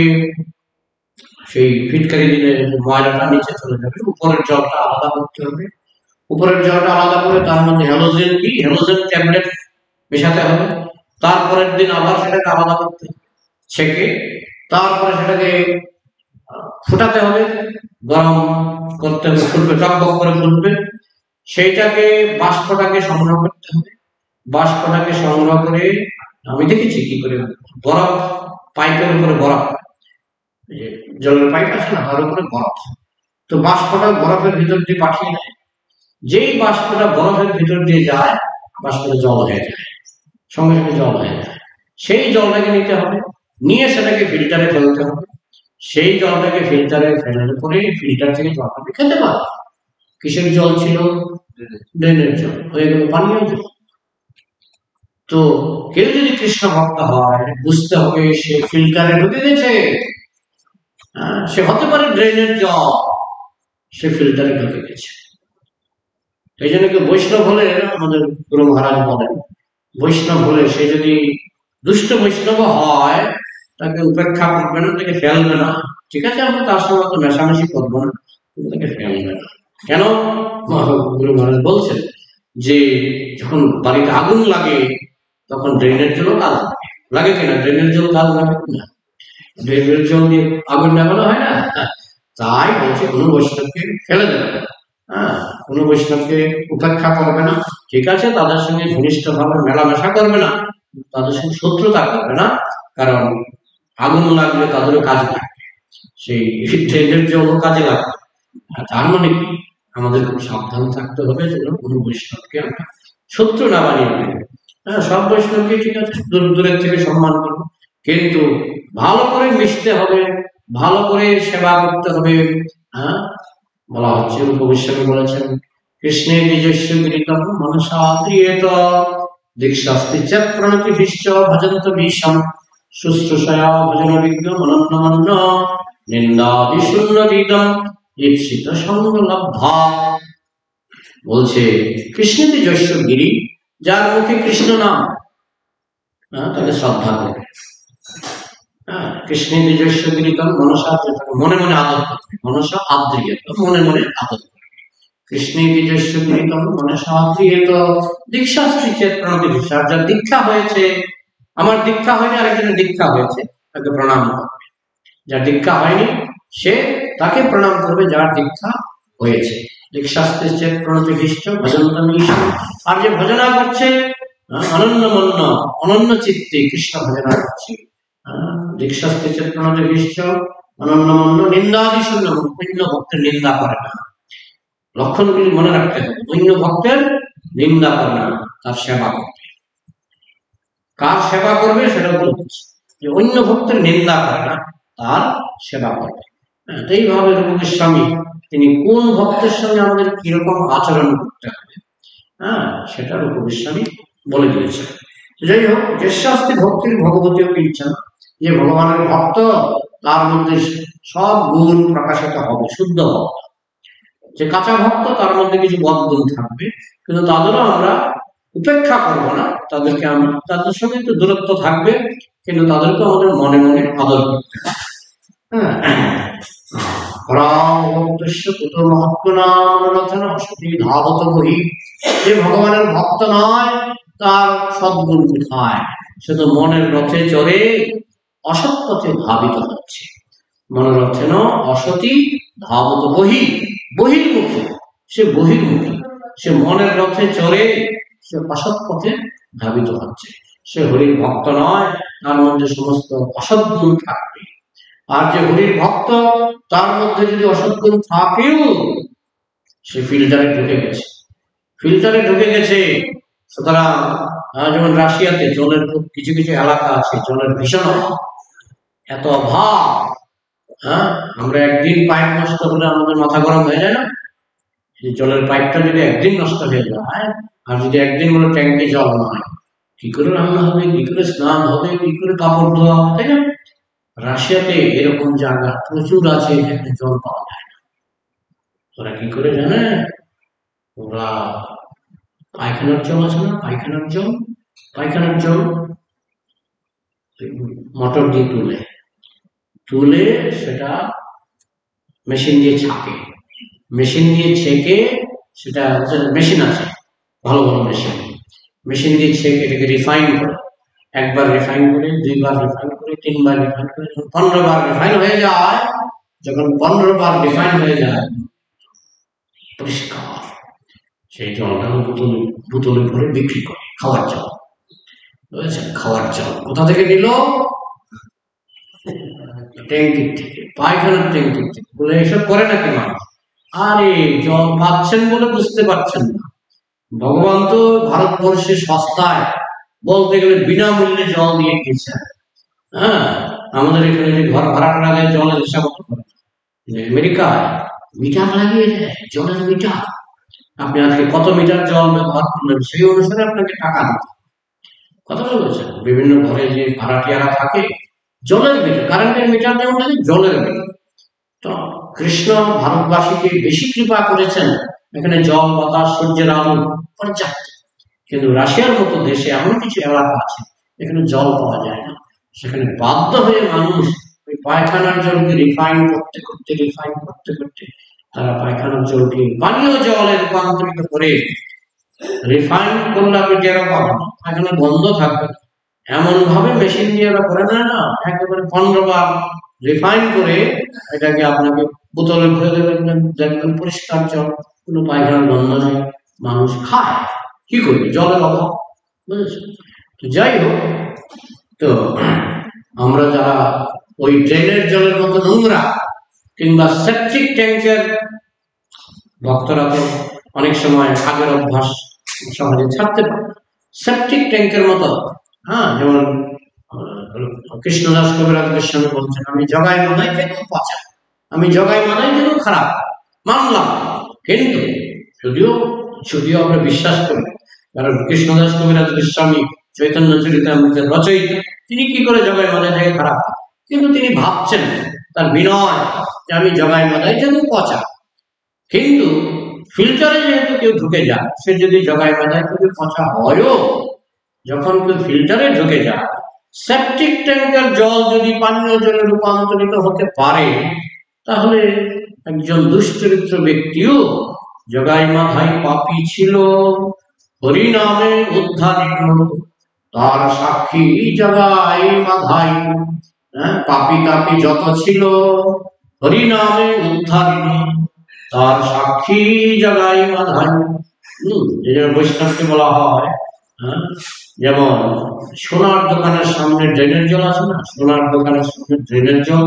S1: সেই ফিটকারি দিলে ময়লাটা নিচে চলে যাবে, উপরের জলটা আলাদা করতে হবে। উপরের জলটা আলাদা করে তার মধ্যে হ্যালোজেন ট্যাবলেট মেশাতে হবে। তারপরের দিন আবার সেটাকে আলাদা করতে হবে, ছেঁকে তারপরে সেটাকে ফুটাতে হবে, গরম করতে হবে, ফুটবে, টকবক করে ফুটবে। সেইটাকে বাষ্পটাকে সংগ্রহ করতে হবে। বাষ্পটাকে সংগ্রহ করে আমি দেখেছি কি করে বরফ, পাইপের উপরে বরফ, জলের পাইপ আছে না, তার উপরে বরফ, তো বাষ্পটা বরফের ভিতর দিয়ে পাঠিয়ে দেয়। যেই বাষ্পটা বরফের ভিতর দিয়ে যায়, বাষ্পটা জল হয়ে যায়, সঙ্গে সঙ্গে জল হয়ে যায়। সেই জলটাকে নিতে হবে, নিয়ে সেটাকে ফিল্টারে ফেলতে হবে। সেই জলটাকে ফিল্টারে ফেলার পরে ফিল্টার থেকে জলটাকে খেতে পারবে। কিসের জল ছিল? ড্রেনের জল, হয়ে গেল পানীয় জল। তো কেউ যদি কৃষ্ণ ভক্ত হয় বুঝতে হবে সে ফিল্টারে ঢুকে গেছে, সে হতে পারে ড্রেনের জল, সে ফিল্টারে ঢুকে গেছে। এই জন্য কেউ বৈষ্ণব হলে, আমাদের গুরু মহারাজ বলেন, বৈষ্ণব হলে সে যদি দুষ্ট বৈষ্ণব হয় তাকে উপেক্ষা করবে না, তাকে ফেলবে না। ঠিক আছে, আমরা তার সঙ্গে অত মেশামেশি করবো না, কিন্তু তাকে ফেলবে না। কেন? গুরু মহারাজ বলছেন যে যখন বাড়িতে আগুন লাগে তখন ড্রেনের জল কাজ লাগে কিনা? ড্রেনের জল কাজ লাগে কিনা? ড্রেনের জল দিয়ে আগুন নেভানো হয় না। তাই বলছে কোনো বৈষ্ণবকে ফেলে দেবে না, কোনো বৈষ্ণবকে উপেক্ষা করবে না। ঠিক আছে, তাদের সঙ্গে ঘনিষ্ঠ ভাবে মেলামেশা করবে না, তাদের সঙ্গে শত্রুতা করবে না, কারণ আগুন লাগলে তাদেরও কাজ লাগবে, সেই ট্রেনের জন্য কাজে লাগবে। তার মানে কি, আমাদের খুব সাবধান থাকতে হবে যেন কোনো বৈষ্ণবকে আমরা শত্রু না বানিয়ে নেবে। সব বৈষ্ণবকে ঠিক আছে দূরের থেকে সম্মান করবো, কিন্তু ভালো করে মিশতে হবে, ভালো করে সেবা করতে হবে। বলা হচ্ছে, উপবিশ্বামী বলেছেন, কৃষ্ণের নিজস্ব গিরিতম মনসা ক্রিয়েত দীক্ষাস্তি চ প্রণতিভিশ্চ ভজন্ত বিষম শুশ্রূষয়া ভজন বিজ্ঞ মনন্নমন্ন নিন্দাদি শূন্যদিদম ঈপ্সিত সঙ্গ লব্ধা। বলছে কৃষ্ণ নিজস্ব গিরি, যার মুখে কৃষ্ণ নাম, তাকে শ্রদ্ধা করবে। কৃষ্ণের নিজস্ব গিরিতম মনসা, মনে মনে আদর করবে, মনসা আদ্রিয়ত, মনে মনে আদর করবে। কৃষ্ণের নিজস্ব গিরিতম মনসা আদ্রিয়ত দীক্ষাস্তি চেত প্রণতিভিশ্চ, যার দীক্ষা হয়েছে, আমার দীক্ষা হয়নি আরেকজনের দীক্ষা হয়েছে, তাকে প্রণাম করবে। যার দীক্ষা হয়নি সে তাকে প্রণাম করবে, যার দীক্ষা হয়েছে। দীক্ষাস্তে চেত প্রণতি ভীষ্ট ভজন্তম ঈশ। আর যে ভজনা করছে অনন্য মন্য অনন্য চিত্তে কৃষ্ণ ভজনা করছে, দীক্ষাস্তে চেত প্রণতি ভীষ্ট অনন্য মন্য নিন্দাদি শূন্য, অন্য ভক্তের নিন্দা করে না। লক্ষণগুলি মনে রাখতে হবে, অন্য ভক্তের নিন্দা করে না, তার সেবা করবে। কার সেবা করবে সেটা বলছে, যে অন্য ভক্তের নিন্দা করে না, তার সেবা করবে। এইভাবে রূপ গোস্বামী তিনি কোন ভক্তের সঙ্গে আমাদের কিরকম আচরণ করতে হবে, সেটা রূপ গোস্বামী বলে দিয়েছেন। যাই হোক, যশাস্তি ভক্তির ভগবতীও কিঞ্চন, যে ভগবানের ভক্ত তার মধ্যে সব গুণ প্রকাশিত হবে, শুদ্ধ ভক্ত। যে কাঁচা ভক্ত তার মধ্যে কিছু বদগুণ থাকবে, কিন্তু তাদেরও আমরা উপেক্ষা করবো না, তাদেরকে আমরা তাদের সঙ্গে একটু দূরত্ব থাকবে, কিন্তু তাদেরকে আমাদের মনে মনে আদর করতে হবে। যে ভগবানের ভক্ত নয় তার সদ্গুণ কোথায়? সে তো মনের রথে চড়ে অসৎ পথে ধাবিত হচ্ছে। মনের রথে ন অসতী ধাবত বহির্মুখী, সে বহির্মুখী, সে মনের রথে চড়ে সে অসৎ পথে ধাবিত হচ্ছে। সে হরির ভক্ত নয়, তার মধ্যে সমস্ত অসৎ গুণ থাকবে। আর যে হরির ভক্ত তার মধ্যে যদি অসৎ গুণ থাকেও, সে ফিল্টারে ঢুকে গেছে। সুতরাং যেমন রাশিয়াতে জলের কিছু কিছু এলাকা আছে, জলের ভীষণ এত অভাব, আমরা একদিন পাইপ নষ্ট হলে আমাদের মাথা গরম হয়ে যায় না? জলের পাইপটা যদি একদিন নষ্ট হয়ে যায়, আর যদি একদিন বলে ট্যাঙ্কে জল নয়, কি করে রান্না হবে, কি করে স্নান হবে, কি করে কাপড় ধোয়া হবে, তাই না? রাশিয়াতে এরকম জায়গা প্রচুর আছে যেখানে জল পাওয়া যায় না। ওরা কি করে জানে? ওরা পায়খানার জল আছে না, পায়খানার জল মোটর দিয়ে তুলে সেটা মেশিন দিয়ে ছেঁকে, সেটা মেশিন আছে, ভালো মেশিন দিয়ে ছেঁকে এটাকে রিফাইন করে, একবার রিফাইন করে, দুইবার রিফাইন করে, তিনবার রিফাইন করে, 15 বার রিফাইন হয়ে যায়। যখন 15 বার রিফাইন হয়ে যায়, পরিষ্কার সেই জলটা বোতলে ভরে বিক্রি করে, খাওয়ার জল। বুঝেছেন? খাওয়ার জল কোথা থেকে নিল? ট্যাঙ্কির থেকে, পায়খানার ট্যাঙ্কির থেকে। বলে এসব করে নাকি মানুষ? আরে জল পাচ্ছেন বলে বুঝতে পারছেন না। ভগবান তো ভারতবর্ষে সস্তায়, বলতে গেলে বিনামূল্যে জল দিয়ে গেছেন। আমাদের এখানে যে ঘর ভাড়া করা যায় জলের হিসাব করে, আমেরিকায় মিটার লাগিয়ে দেয়, জলের মিটার। আপনি আজকে কত মিটার জল ব্যবহার করলেন সেই অনুসারে আপনাকে টাকা দিতে। কথা বলছেন? বিভিন্ন ঘরে যে ভাড়াটিয়ারা থাকে, জলের মিটার, কারেন্টের মিটার যেমন থাকে, জলের মিটার। তো কৃষ্ণ ভারতবাসীকে বেশি কৃপা করেছেন, এখানে জল, বাতাস, সূর্যের আলো পর্যাপ্ত। কিন্তু রাশিয়ার মতো দেশে এমন কিছু এলাকা আছে এখানে জল পাওয়া যায় না, সেখানে বাধ্য হয়ে মানুষ ওই পায়খানার জলকে রিফাইন করতে করতে তারা পায়খানার জলকে পানীয় জলে রূপান্তরিত করে, রিফাইন করলে আপনি টেরো পাবেন, পায়খানা বন্ধ থাকবে। এমন ভাবে মেশিন দিয়ে ওরা করে নেয় না, একেবারে 15 বার রিফাইন করে এটাকে আপনাকে বোতলে ভরে দেবেন, দেখবেন পরিষ্কার জল, কোনো পায়খানার গন্ধ নেই। মানুষ খায়, কি করবে? জলের অভাব। বুঝেছেন? যাই হোক, তো আমরা যারা ওই ড্রেনের জলের মতো নোংরা কিংবা সেপটিক ট্যাঙ্কের ভক্তরা, তো অনেক সময় আগের অভ্যাস সহজে ছাড়তে পারে। সেপটিক ট্যাঙ্কের মতো, যেমন কৃষ্ণদাস কবিরাজ গোস্বামী বলছেন, আমি জগাই মানাই কেন পচা, আমি জগাই মানাই কেন খারাপ, মানলাম। কিন্তু যদিও আমরা বিশ্বাস করি, কারণ কৃষ্ণদাস কবিরাজ গোস্বামী চৈতন্য চরিতামৃতের রচয়িতা, তিনি কি করে জগাই মানাই থেকে খারাপ, কিন্তু তিনি ভাবছেন তার বিনয় যে আমি জগাই মানাই কেন পচা। কিন্তু ফিল্টারে যেহেতু কেউ ঢুকে যায়, সে যদি জগাই মানাই থেকে পচা হয়ও, যখন কেউ ফিল্টারে ঢুকে যায়, সেপটিক ট্যাঙ্কের জল যদি পানীয় জলে রূপান্তরিত হতে পারে, তাহলে একজন দুশ্চরিত্র ব্যক্তিও জগাই মাধাই পাপী ছিল, হরি নামে উদ্ধারিত, তার সাক্ষী জগাই মাধাই। পাপী তাপী যত ছিল, হরি নামে উদ্ধারিত, তার সাক্ষী জাগাই বাধাই। এই জন্য বৈষ্ণবকে বলা হয়, যেমন সোনার দোকানের সামনে ড্রেনের জল আছে না, সোনার দোকানের সামনে ড্রেনের জল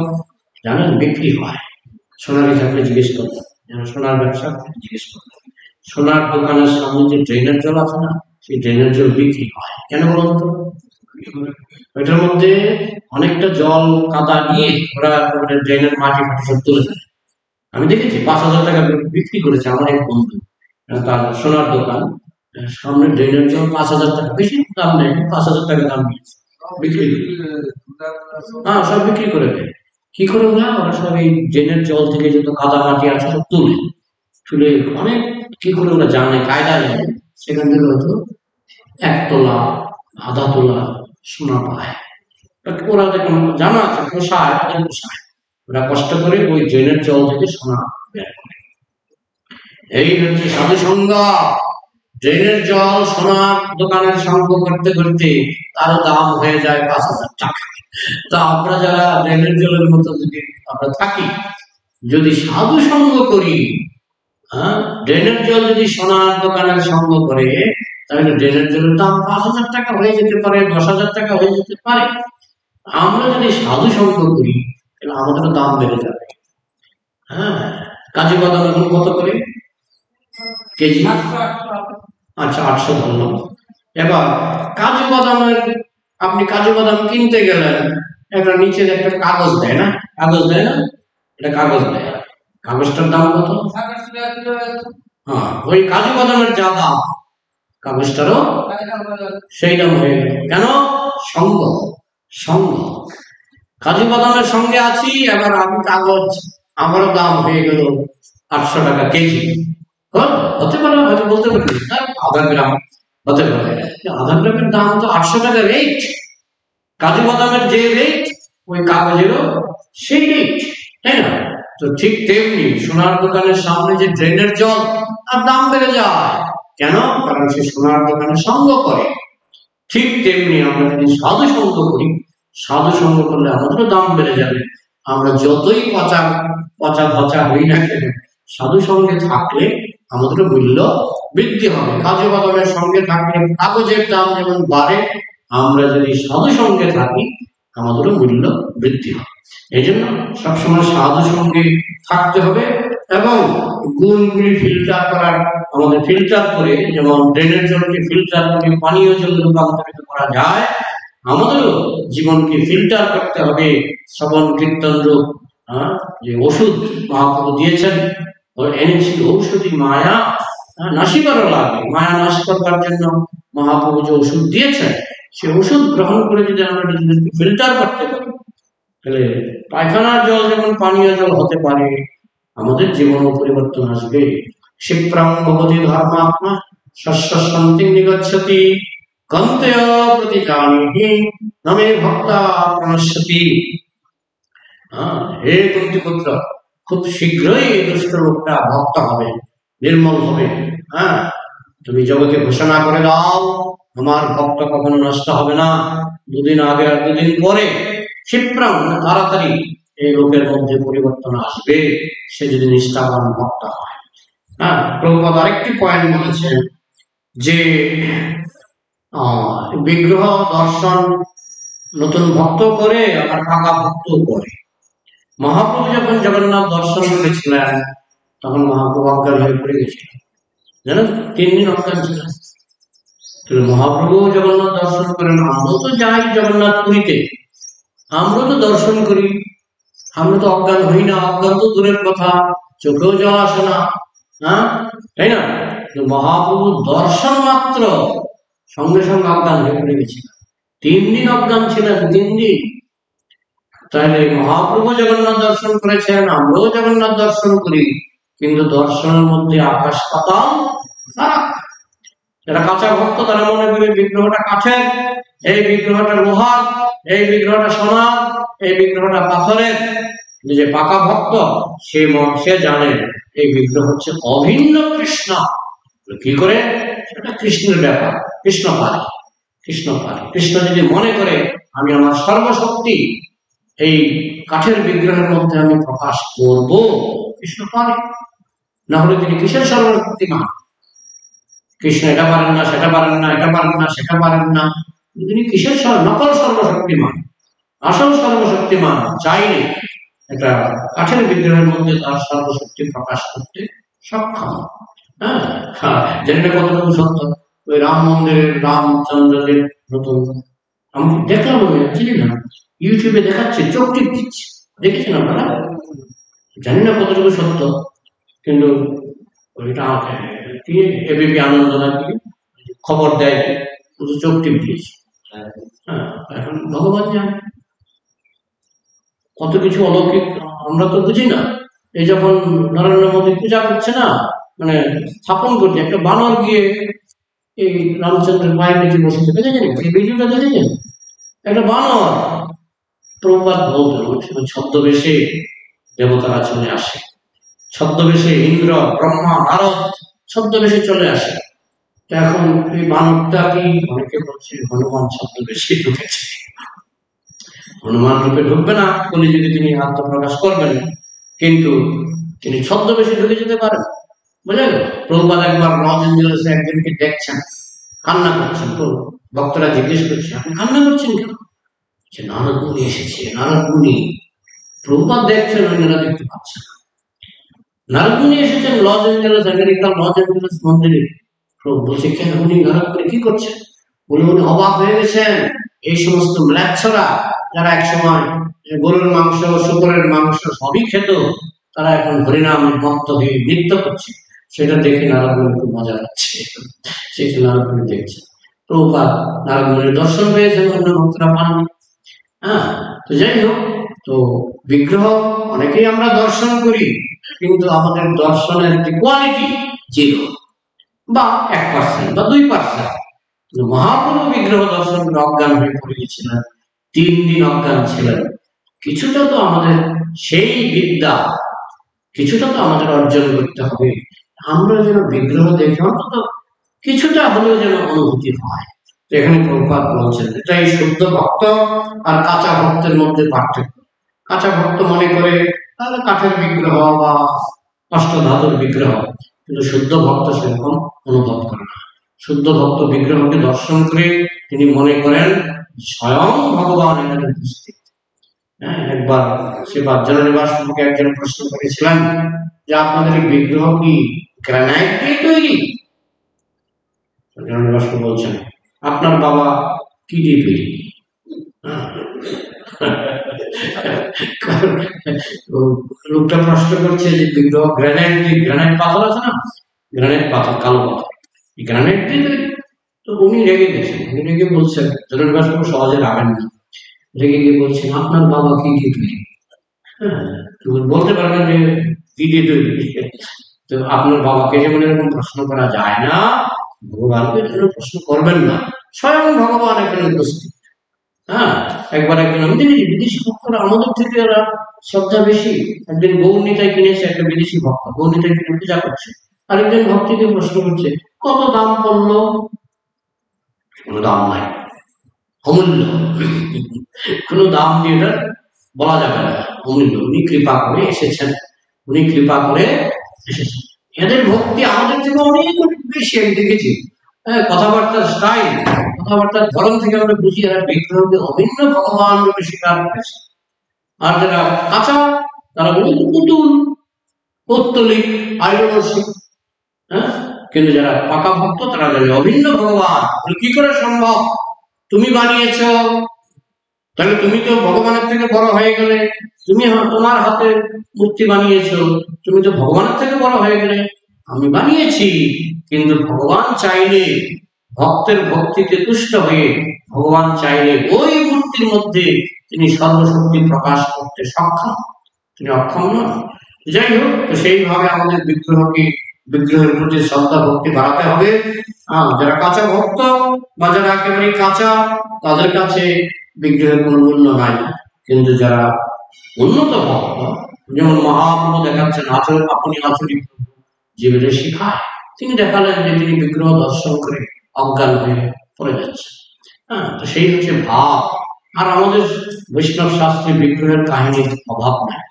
S1: জানেন বিক্রি হয়। সোনার হিসাবে জিজ্ঞেস করতেন, সোনার ব্যবসা জিজ্ঞেস করতেন, সোনার দোকানের সামনে যে ড্রেনের জল আছে না, সেই ড্রেনের জল বিক্রি হয় কেন বলুন তো? ওইটার মধ্যে অনেকটা জল কাদা নিয়ে ওরা ড্রেনের মাটি ফাটি সব তুলে দেয়। আমি দেখেছি 5,000 টাকা বিক্রি করেছে আমার এক বন্ধু, তার সোনার দোকান, সামনে ড্রেনের জল 5,000 টাকা, বেশি দাম নেই, 5,000 টাকা দাম নিয়েছে বিক্রি। হ্যাঁ, সব বিক্রি করে দেয়। কি করে না, ওরা সব এই ড্রেনের জল থেকে যত কাদা মাটি আছে সব তুলে অনেক কি করে ওরা জানে, কায়দা জানে, সেখান থেকে হয়তো 1 তোলা আধা তোলা সোনা পায়। ওরা দেখুন জানা আছে, পোষায়, ওদের পোষায়, ওরা কষ্ট করে ওই ড্রেনের জল থেকে সোনা বের করে। এই হচ্ছে সাধু সঙ্গ। ড্রেনের জল সোনার দোকানের সঙ্গ করতে করতে তারও দাম হয়ে যায় 5,000 টাকা। তা আমরা যারা ড্রেনের জলের মতো যদি আমরা থাকি, যদি সাধু সঙ্গ করি, ড্রেনের জল যদি সোনার দোকানের সঙ্গ করে, তাহলে ড্রেনের জলের দাম 5,000 টাকা হয়ে যেতে পারে, 10,000 টাকা হয়ে যেতে পারে। আমরা যদি সাধু সঙ্গ করি তাহলে আমাদের দাম বেড়ে যাবে। কাজু বাদাম এখন কত করে কেজি? আচ্ছা, 800 ধরলাম। এবার কাজু বাদামের, আপনি কাজু বাদাম কিনতে গেলেন, একটা নিচে একটা কাগজ দেয় না, কাগজ দেয় না, এটা কাগজ দেয়, কাগজটার দাম কত? ওই কাজু বাদামের যা দাম, কাগজটারও সেই দাম হয়ে গেল। কেন? সঙ্গ। সঙ্গ, কাজু বাদামের সঙ্গে আছি, এবার আমি কাগজ, আমারও দাম হয়ে গেল 800 টাকা কেজি। হতে পারে, হয়তো বলতে পারি 0.5 গ্রাম হতে পারে, 0.5 গ্রামের দাম তো 800 টাকা রেট। কাজু বাদামের যে রেট, ওই কাগজেরও সেই রেট, তাই না? তো ঠিক তেমনি সোনার দোকানের সামনে যে ড্রেনের জল, তার দাম বেড়ে যায়। কেন? কারণ সে সোনার দোকানে সঙ্গ করে। ঠিক তেমনি আমরা যদি সাধু সঙ্গ করি, সাধু সঙ্গ করলে আমাদেরও দাম বেড়ে যাবে। আমরা যতই পচা ভচা হই না কেন, সাধু সঙ্গে থাকলে আমাদের মূল্য বৃদ্ধি হবে। কাজু বাদামের সঙ্গে থাকলে কাগজের দাম যেমন বাড়ে, আমরা যদি সাধু সঙ্গে থাকি আমাদেরও মূল্য বৃদ্ধি হবে। এই জন্য সবসময় সাধু সঙ্গে থাকতে হবে এবং গুণগুলি ফিল্টার করার, আমাদের ফিল্টার করে, যেমন ড্রেনের জলকে ফিল্টার করে পানীয় জলে রূপান্তরিত করা যায়, আমাদেরও জীবনকে ফিল্টার করতে হবে। শ্রবণ কীর্তন রূপ যে ওষুধ মহাপ্রভু দিয়েছেন, এনেছি ঔষধি মায়া নাশিবারও লাগে, মায়া নাশ করবার জন্য মহাপ্রভু যে ওষুধ দিয়েছেন, সে ওষুধ গ্রহণ করে যদি আমরা নিজেদেরকে ফিল্টার করতে পারি, তাহলে পায়খানার জল যেমন পানীয় জল হতে পারে, আমাদের জীবনও পরিবর্তন আসবে। শিপ্রাং ভবতি ধর্মাত্মা শস্য শান্তি নিগচ্ছতি গন্তেয় প্রতিজানিহি নমে ভক্তা প্রণশ্যতি। হে কুন্তিপুত্র, খুব শীঘ্রই এই দুষ্ট লোকটা ভক্ত হবে, নির্মল হবে। তুমি জগতে ঘোষণা করে দাও, আমার ভক্ত কখনো নষ্ট হবে না। 2 দিন আগে আর 2 দিন পরে ক্ষিপ্রাম, তাড়াতাড়ি এই লোকের মধ্যে পরিবর্তন আসবে, সে যদি নিষ্ঠাবান ভক্ত হয়। প্রভুপাদ আরেকটি পয়েন্ট বলেছেন যে বিগ্রহ দর্শন নতুন ভক্ত করে, আবার পাকা ভক্ত করে। মহাপ্রভু যখন জগন্নাথ দর্শন করেছিলেন, তখন মহাপ্রভু অজ্ঞান হয়ে পড়ে গেছিলেন, জানেন, 3 দিন অজ্ঞান ছিলেন। মহাপ্রভু জগন্নাথ দর্শন করেন, আমরাও তো যাই জগন্নাথ পুরীতে, আমরা তো দর্শন করি, আমরা তো অজ্ঞান হই না। অজ্ঞান তো দূরের কথা, চোখেও জল আসে না, তাই না? মহাপ্রভু দর্শন মাত্র সঙ্গে সঙ্গে অজ্ঞান হয়ে পড়ে গেছিলেন। 3 দিন অজ্ঞান ছিলেন, 3 দিন। তাহলে মহাপ্রভু জগন্নাথ দর্শন করেছেন, আমরাও জগন্নাথ দর্শন করি, কিন্তু দর্শনের মধ্যে আকাশ পাতাল ফারাক। যারা কাঁচা ভক্ত তারা মনে করে বিগ্রহটা কাঠের, এই বিগ্রহটা লোহার, এই বিগ্রহটা সোনার, এই বিগ্রহটা পাথরের। যে পাকা ভক্ত সে জানে এই বিগ্রহ হচ্ছে অভিন্ন কৃষ্ণ। কি করে? সেটা কৃষ্ণের ব্যাপার, কৃষ্ণ পারে, কৃষ্ণ পারে। কৃষ্ণ যদি মনে করে আমি আমার সর্বশক্তি এই কাঠের বিগ্রহের মধ্যে আমি প্রকাশ করব, কৃষ্ণ পারে। না হলে তিনি কিসের সর্বশক্তিমান? কৃষ্ণ এটা পারেন না, সেটা পারেন না, এটা পারেন না, সেটা পারেন না, তিনি কিসের নকল সর্বশক্তিমান? আসল সর্বশক্তিমান চাইলে একটা কাঠের বিগ্রহের মধ্যে তার সর্বশক্তি প্রকাশ করতে সক্ষম। হ্যাঁ, জানি না কতটুকু সত্য। ওই রাম মন্দিরের রামচন্দ্রের নতুন আমি দেখলাম, আমি চিনি না, ইউটিউবে দেখাচ্ছে, চোখ টিপ দিচ্ছে, দেখেছেন আপনারা? জানি না কতটুকু সত্য, কিন্তু ওইটা এবিপি আনন্দ নাকি খবর দেয়, চোখ টিপ দিয়েছে। হ্যাঁ, এখন ভগবান জানে কত কিছু অলৌকিক, আমরা তো বুঝি না। এই যখন নরেন্দ্র মোদী পূজা করছে না, মানে স্থাপন করছে, একটা বানর গিয়ে এই রামচন্দ্রের পায়ের নিচে বসেছে, দেখেছেন? এই ভিডিওটা দেখেছেন? একটা বানর। প্রভুপাদ বলতেন ছদ্মবেশে দেবতারা চলে আসে, ছদ্মবেশে ইন্দ্র, ব্রহ্মা, নারদ ছদ্মবেশে চলে আসে। এখন এই বানরটা কি, অনেকে বলছে হনুমান ছদ্মবেশে ঢুকেছে। হনুমান রূপে ঢুকবে না, কলিযুগে তিনি আত্মপ্রকাশ করবেন, কিন্তু তিনি ছদ্মবেশে ঢুকে যেতে পারেন। বুঝা গেল? প্রভুপাদ একবার লস এঞ্জেলেসে একজনকে দেখছেন কান্না করছেন, তো ভক্তরা জিজ্ঞেস করছে আপনি কান্না করছেন কেন? নারদ মুনি এসেছে, নারদ মুনি। প্রভুপাদ দেখছেন, অন্যরা দেখতে পাচ্ছেন। নারদ মুনি এসেছেন Los Angeles, America Los Angeles মন্দিরে। প্রভু বলছে কেন উনি নারদ মুনি কি করছেন? উনি অবাক হয়ে গেছেন। এই সমস্ত ম্লেচ্ছরা যারা একসময় গরুর মাংস, শুকরের মাংস সবই খেত, তারা এখন হরিনাম ভক্ত হয়ে নৃত্য করছে, সেটা দেখে নারদ মুনি খুব মজা পাচ্ছে। সেটা নারদ মুনি দেখছে। প্রভুপাদ নারদ মুনির দর্শন পেয়েছেন, অন্য ভক্তরা পাননি। হ্যাঁ, তো যাই হোক, তো বিগ্রহ অনেকেই আমরা দর্শন করি, কিন্তু আমাদের দর্শনের যে কোয়ালিটি 0 বা 1% বা 2%। মহাপ্রভু বিগ্রহ দর্শন করে অজ্ঞান হয়ে পড়ে গেছিলেন, 3 দিন অজ্ঞান ছিলেন। কিছুটা তো আমাদের সেই বিদ্যা, কিছুটা তো আমাদের অর্জন করতে হবে। আমরা যেন বিগ্রহ দেখে অন্তত কিছুটা হলেও যেন অনুভূতি হয়। এখানে প্রভুপাদ বলছেন এটাই শুদ্ধ ভক্ত আর কাঁচা ভক্তের মধ্যে পার্থক্য। কাঁচা ভক্ত মনে করে তাহলে কাঠের বিগ্রহ বা অষ্টধাতুর বিগ্রহ, কিন্তু শুদ্ধ ভক্ত সেরকম অনুভব করে না। শুদ্ধ ভক্ত বিগ্রহকে দর্শন করে তিনি মনে করেন স্বয়ং ভগবান এখানে উপস্থিত। হ্যাঁ, একবার সে বাহ্যনিবাস মুখে একজন প্রশ্ন করেছিলেন যে আপনাদের বিগ্রহ কি গ্রানাইট দিয়ে তৈরি? বাহ্যনিবাস বলছেন আপনার বাবা কি দিয়ে তৈরি? লোকটা প্রশ্ন করছে যে বিগ্রহ গ্রানাইট দিয়ে, গ্রানাইট পাথর আছে না, গ্রানাইট পাথর, কালো পাথর, গ্রানাইট দিয়ে তৈরি। তো উনি রেগে গেছেন, উনি রেগে বলছেন, জননিবাস সহজে রাখেন না, রেগে গিয়ে বলছেন আপনার বাবা কি দিয়ে তৈরি? হ্যাঁ, বলতে পারবেন যে কি দিয়ে তৈরি? তো আপনার বাবাকে যেমন এরকম প্রশ্ন করা যায় না, ভগবানকে প্রশ্ন করবেন না, স্বয়ং ভগবান এখানে উপস্থিত। হ্যাঁ, একবার একজন আমি দেখি বিদেশি ভক্তরা আমাদের থেকে ওরা শ্রদ্ধা বেশি। একজন গৌরনীতায় কিনেছে, একটা বিদেশি ভক্ত গৌরনীতায় কিনে পূজা করছে, আরেকজন ভক্তকে প্রশ্ন করছে কত দাম পড়লো? কোনো দাম নাই, অমূল্য, কোনো দাম দিয়ে এটা বলা যাবে না, অমূল্য। উনি কৃপা করে এসেছেন, উনি কৃপা করে এসেছেন। এদের ভক্তি আমাদের থেকে অনেক বেশি। আমি দেখেছি কথাবার্তার স্টাইল, কথাবার্তার ধরন থেকে আমরা বুঝি এরা বিগ্রহকে অভিন্ন ভগবান রূপে স্বীকার করেছে। আর যারা কাঁচা তারা বলে পুতুল, পৌত্তলিক, আইডলশিপ। হ্যাঁ, কিন্তু যারা পাকা ভক্ত তারা জানে অভিন্ন ভগবান। কি করে সম্ভব? তুমি বানিয়েছ, তাহলে তুমি তো ভগবানের থেকে বড় হয়ে গেলে। তুমি তোমার হাতে মূর্তি বানিয়েছ, তুমি তো ভগবানের থেকে বড় হয়ে গেলে। আমি বানিয়েছি, কিন্তু ভগবান চাইলে, ভক্তের ভক্তিতে তুষ্ট হয়ে ভগবান চাইলে ওই মূর্তির মধ্যে তিনি সর্বশক্তি প্রকাশ করতে সক্ষম, তিনি অক্ষম নন। যাই হোক, তো সেইভাবে আমাদের বিগ্রহকে, বিগ্রহের প্রতি শ্রদ্ধা ভক্তি বাড়াতে হবে। যারা কাঁচা ভক্ত বা যারা একেবারে কাঁচা, তাদের কাছে বিগ্রহের কোনো মূল্য নাই। কিন্তু যারা উন্নত ভক্ত, যেমন মহাপ্রভু দেখাচ্ছেন আপনি আচরিত জীবনে শিখায়, তিনি দেখালেন যে তিনি বিগ্রহ দর্শন করে অজ্ঞান হয়ে পড়ে যাচ্ছেন। হ্যাঁ, তো সেই হচ্ছে ভাব। আর আমাদের বৈষ্ণব শাস্ত্রে বিগ্রহের কাহিনীর অভাব নাই।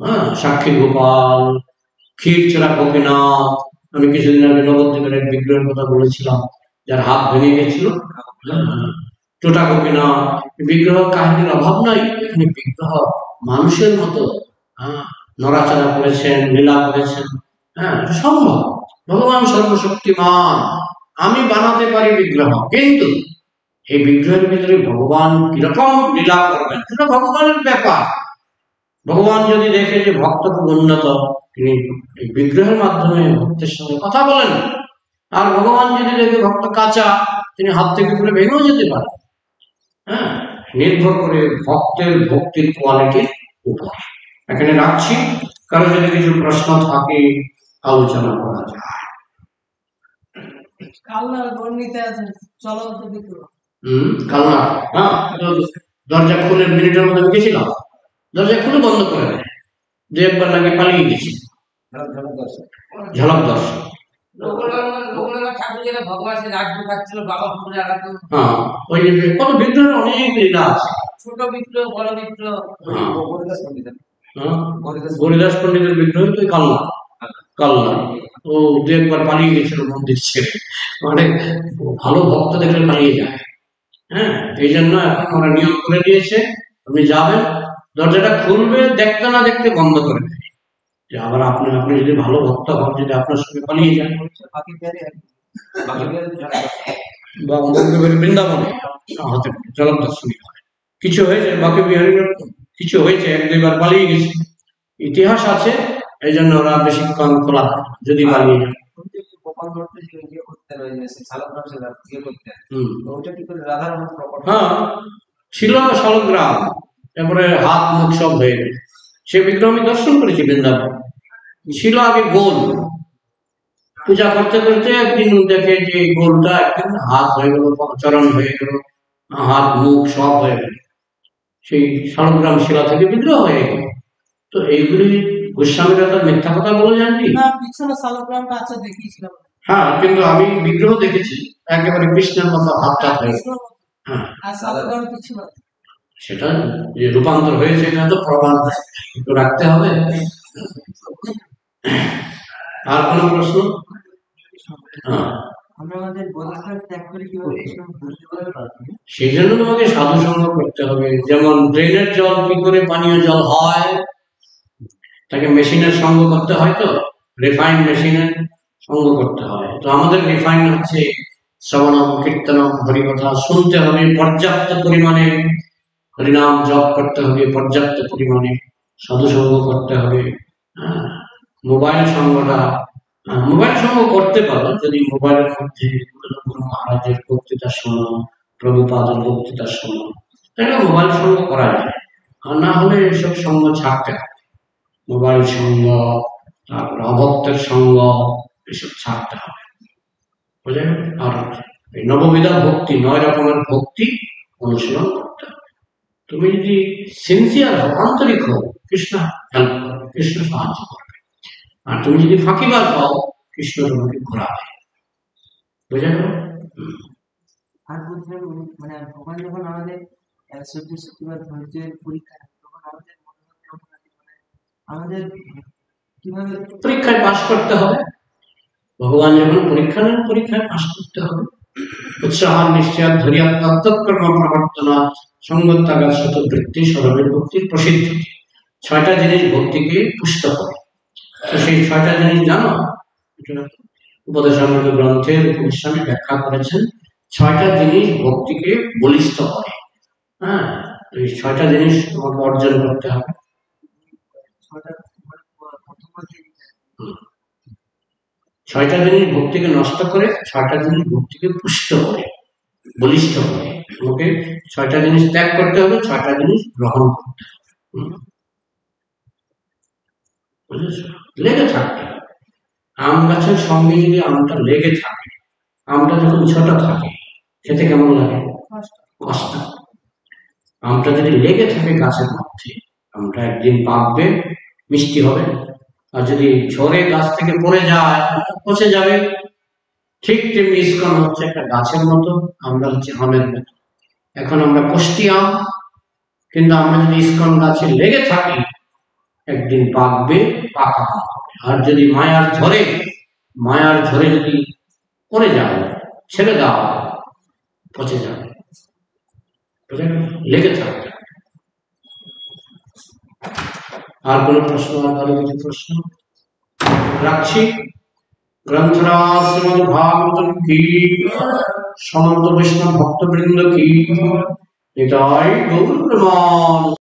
S1: হ্যাঁ, সাক্ষী গোপাল, ক্ষীরচোরা গোপীনাথ, আমি কিছুদিন আগে নবদ্বীপের এক বিগ্রহের কথা বলেছিলাম, যার হাত ভেঙে গেছিল, টোটা গোপীনাথ। বিগ্রহ কাহিনীর অভাব নাই, এখানে বিগ্রহ মানুষের মতো নড়াচড়া করেছেন, লীলা করেছেন। হ্যাঁ, সম্ভব। ভগবান সর্বশক্তিমান, আমি বানাতে পারি বিগ্রহ, কিন্তু এই বিগ্রহের ভিতরে ভগবান কিরকম লীলা করবেন সেটা ভগবানের ব্যাপার। ভগবান যদি দেখে যে ভক্ত খুব উন্নত, তিনি এই বিগ্রহের মাধ্যমে ভক্তের সঙ্গে কথা বলেন। আর ভগবান যদি দেখে ভক্ত কাঁচা, তিনি হাত থেকে তুলে ভেঙেও যেতে পারেন। হ্যাঁ, নির্ভর করে ভক্তের ভক্তির কোয়ালিটির উপর। এখানে রাখছি, কারো যদি কিছু প্রশ্ন থাকে আলোচনা করা যায়।
S2: কালনার বর্ণিতে আছে চলন্ত বিগ্রহ।
S1: কালনা, হ্যাঁ, দরজা খুলে মিনিটের মধ্যে গেছিলাম, দরজা খুলে বন্ধ করে দেয়, যে একবার নাকি পালিয়ে গেছি। ঝলক দর্শন। কত বিগ্রহের অনেক লীলা আছে,
S2: ছোট বিগ্রহ, বড় বিগ্রহ।
S1: হরিদাস পণ্ডিতের বিগ্রহ তো কালনা, কালনা ও দু একবার পালিয়ে গেছিল মন্দির ছেড়ে, মানে ভালো ভক্ত দেখলে পালিয়ে যায়। হ্যাঁ, এই জন্য এখন ওরা নিয়ম করে দিয়েছে, আপনি যাবেন, দরজাটা খুলবে, দেখতে না দেখতে বন্ধ করে দেয়। যে আবার আপনি যদি ভালো ভক্ত হন, যদি আপনার সঙ্গে পালিয়ে যান, বা বৃন্দাবনে হাতে জলক দর্শনী হয়, কিছু হয়েছে বাকি বিহারীর কিছু হয়েছে, এক দুইবার পালিয়ে গেছে, ইতিহাস আছে, এই জন্য ওরা বেশিক্ষণ খোলা থাকে যদি পালিয়ে যায়। হ্যাঁ, ছিল শালগ্রাম, তারপরে হাত মুখ সব হয়ে গেছে। সে বিগ্রহ আমি দর্শন করেছি বৃন্দাবন, ছিল আগে গোল, পূজা করতে করতে একদিন দেখে যে গোলটা একদম হাত হয়ে গেল, চরণ হয়ে গেল, হাত মুখ সব হয়ে গেল, সেই শালগ্রাম শিলা থেকে বিগ্রহ হয়ে গেল। তো এইগুলি গোস্বামীরা তো মিথ্যা কথা বলে যাননি। হ্যাঁ, কিন্তু আমি বিগ্রহ দেখেছি একেবারে কৃষ্ণের মতো হাতটা হয়ে। হ্যাঁ, সেটা যে রূপান্তর হয়েছে এটা তো প্রমাণ একটু রাখতে হবে। আর কোন প্রশ্ন? সেই জন্য তোমাকে সাধু সঙ্গ করতে হবে। যেমন ড্রেনের জল কি করে পানীয় জল হয়, তাকে মেশিনের সঙ্গ করতে হয়, তো রিফাইন্ড মেশিনের সঙ্গ করতে হয়। তো আমাদের রিফাইন্ড হচ্ছে শ্রবণম কীর্তনম, হরিকথা শুনতে হবে পর্যাপ্ত পরিমাণে, হরিনাম জপ করতে হবে পর্যাপ্ত পরিমাণে, সাধু সঙ্গ করতে হবে। মোবাইল সঙ্গটা, মোবাইল সঙ্গ করতে পারো যদি মোবাইলের মধ্যে মহারাজের বক্তৃতা শোনো, প্রভুপাদের বক্তৃতা শোনো, তাহলে মোবাইল সঙ্গ করা যায়। আর না হলে এসব সঙ্গ ছাড়তে হবে, মোবাইল সঙ্গ, তারপর অভক্তের সঙ্গ, এসব ছাড়তে হবে, বুঝলেন? আর এই নববিধা ভক্তি, 9 রকমের ভক্তি অনুশীলন করতে হবে। তুমি যদি সিনসিয়ার হও, আন্তরিক হও, কৃষ্ণ হেল্প করবে, কৃষ্ণ সাহায্য করবে। আর তুমি যদি ফাঁকিবাজ হও, কৃষ্ণ তোমাকে ঘোরাবে, বুঝে গেল?
S2: আর বুঝলেন, মানে ভগবান যখন আমাদের ধৈর্যের পরীক্ষা, তখন আমাদের কিভাবে
S1: পরীক্ষায় পাশ করতে হবে। ভগবান যখন পরীক্ষা নেন, পরীক্ষায় পাশ করতে হবে। উৎসাহ নিশ্চয় ধৈর্য তত্ত্বকর্ম প্রবর্তনা সঙ্গত্যাগাত শতবৃত্তি সরবের ভক্তির প্রসিদ্ধ। 6টা জিনিস ভক্তিকে পুষ্ট করে। তো সেই 6টা জিনিস জানো? উপদেশামৃত গ্রন্থের গোস্বামী ব্যাখ্যা করেছেন, 6টা জিনিস ভক্তিকে বলিষ্ঠ করে। হ্যাঁ, এই 6টা জিনিস আমাকে অর্জন করতে হবে। 6টা জিনিস ভক্তিকে নষ্ট করে, 6টা জিনিস ভক্তিকে পুষ্ট করে, বলিষ্ঠ করে। আমাকে 6টা জিনিস ত্যাগ করতে হবে, 6টা জিনিস গ্রহণ করতে হবে। লেগে থাকতে হবে। আম গাছের সঙ্গে যদি আমটা লেগে থাকে, আমটা যখন ছোট থাকে খেতে কেমন লাগে? কষ্ট। আমটা যদি লেগে থাকে গাছের মধ্যে, আমটা একদিন পাকবে, মিষ্টি হবে। আর যদি ঝরে গাছ থেকে পড়ে যায়, পচে যাবে। ঠিক তেমনি ইস্কন হচ্ছে একটা গাছের মতো, আমরা হচ্ছে আমের মতো। এখন আমরা কষ্টি আম, কিন্তু আমরা যদি ইস্কন গাছে লেগে থাকি, একদিন পাকবে, পাকা হবে। আর যদি মায়ার ঝড়ে যদি পড়ে যাও, ছেড়ে দাও, পচে যাবে, লেগে থাকবে। আর কোনো প্রশ্ন? আর কারো কিছু প্রশ্ন? রাখছি। গ্রন্থরাজ শ্রীমদ্ ভাগবত কি, সমন্ত বৈষ্ণব ভক্তবৃন্দ কি, এটাই গৌর প্রমাণ।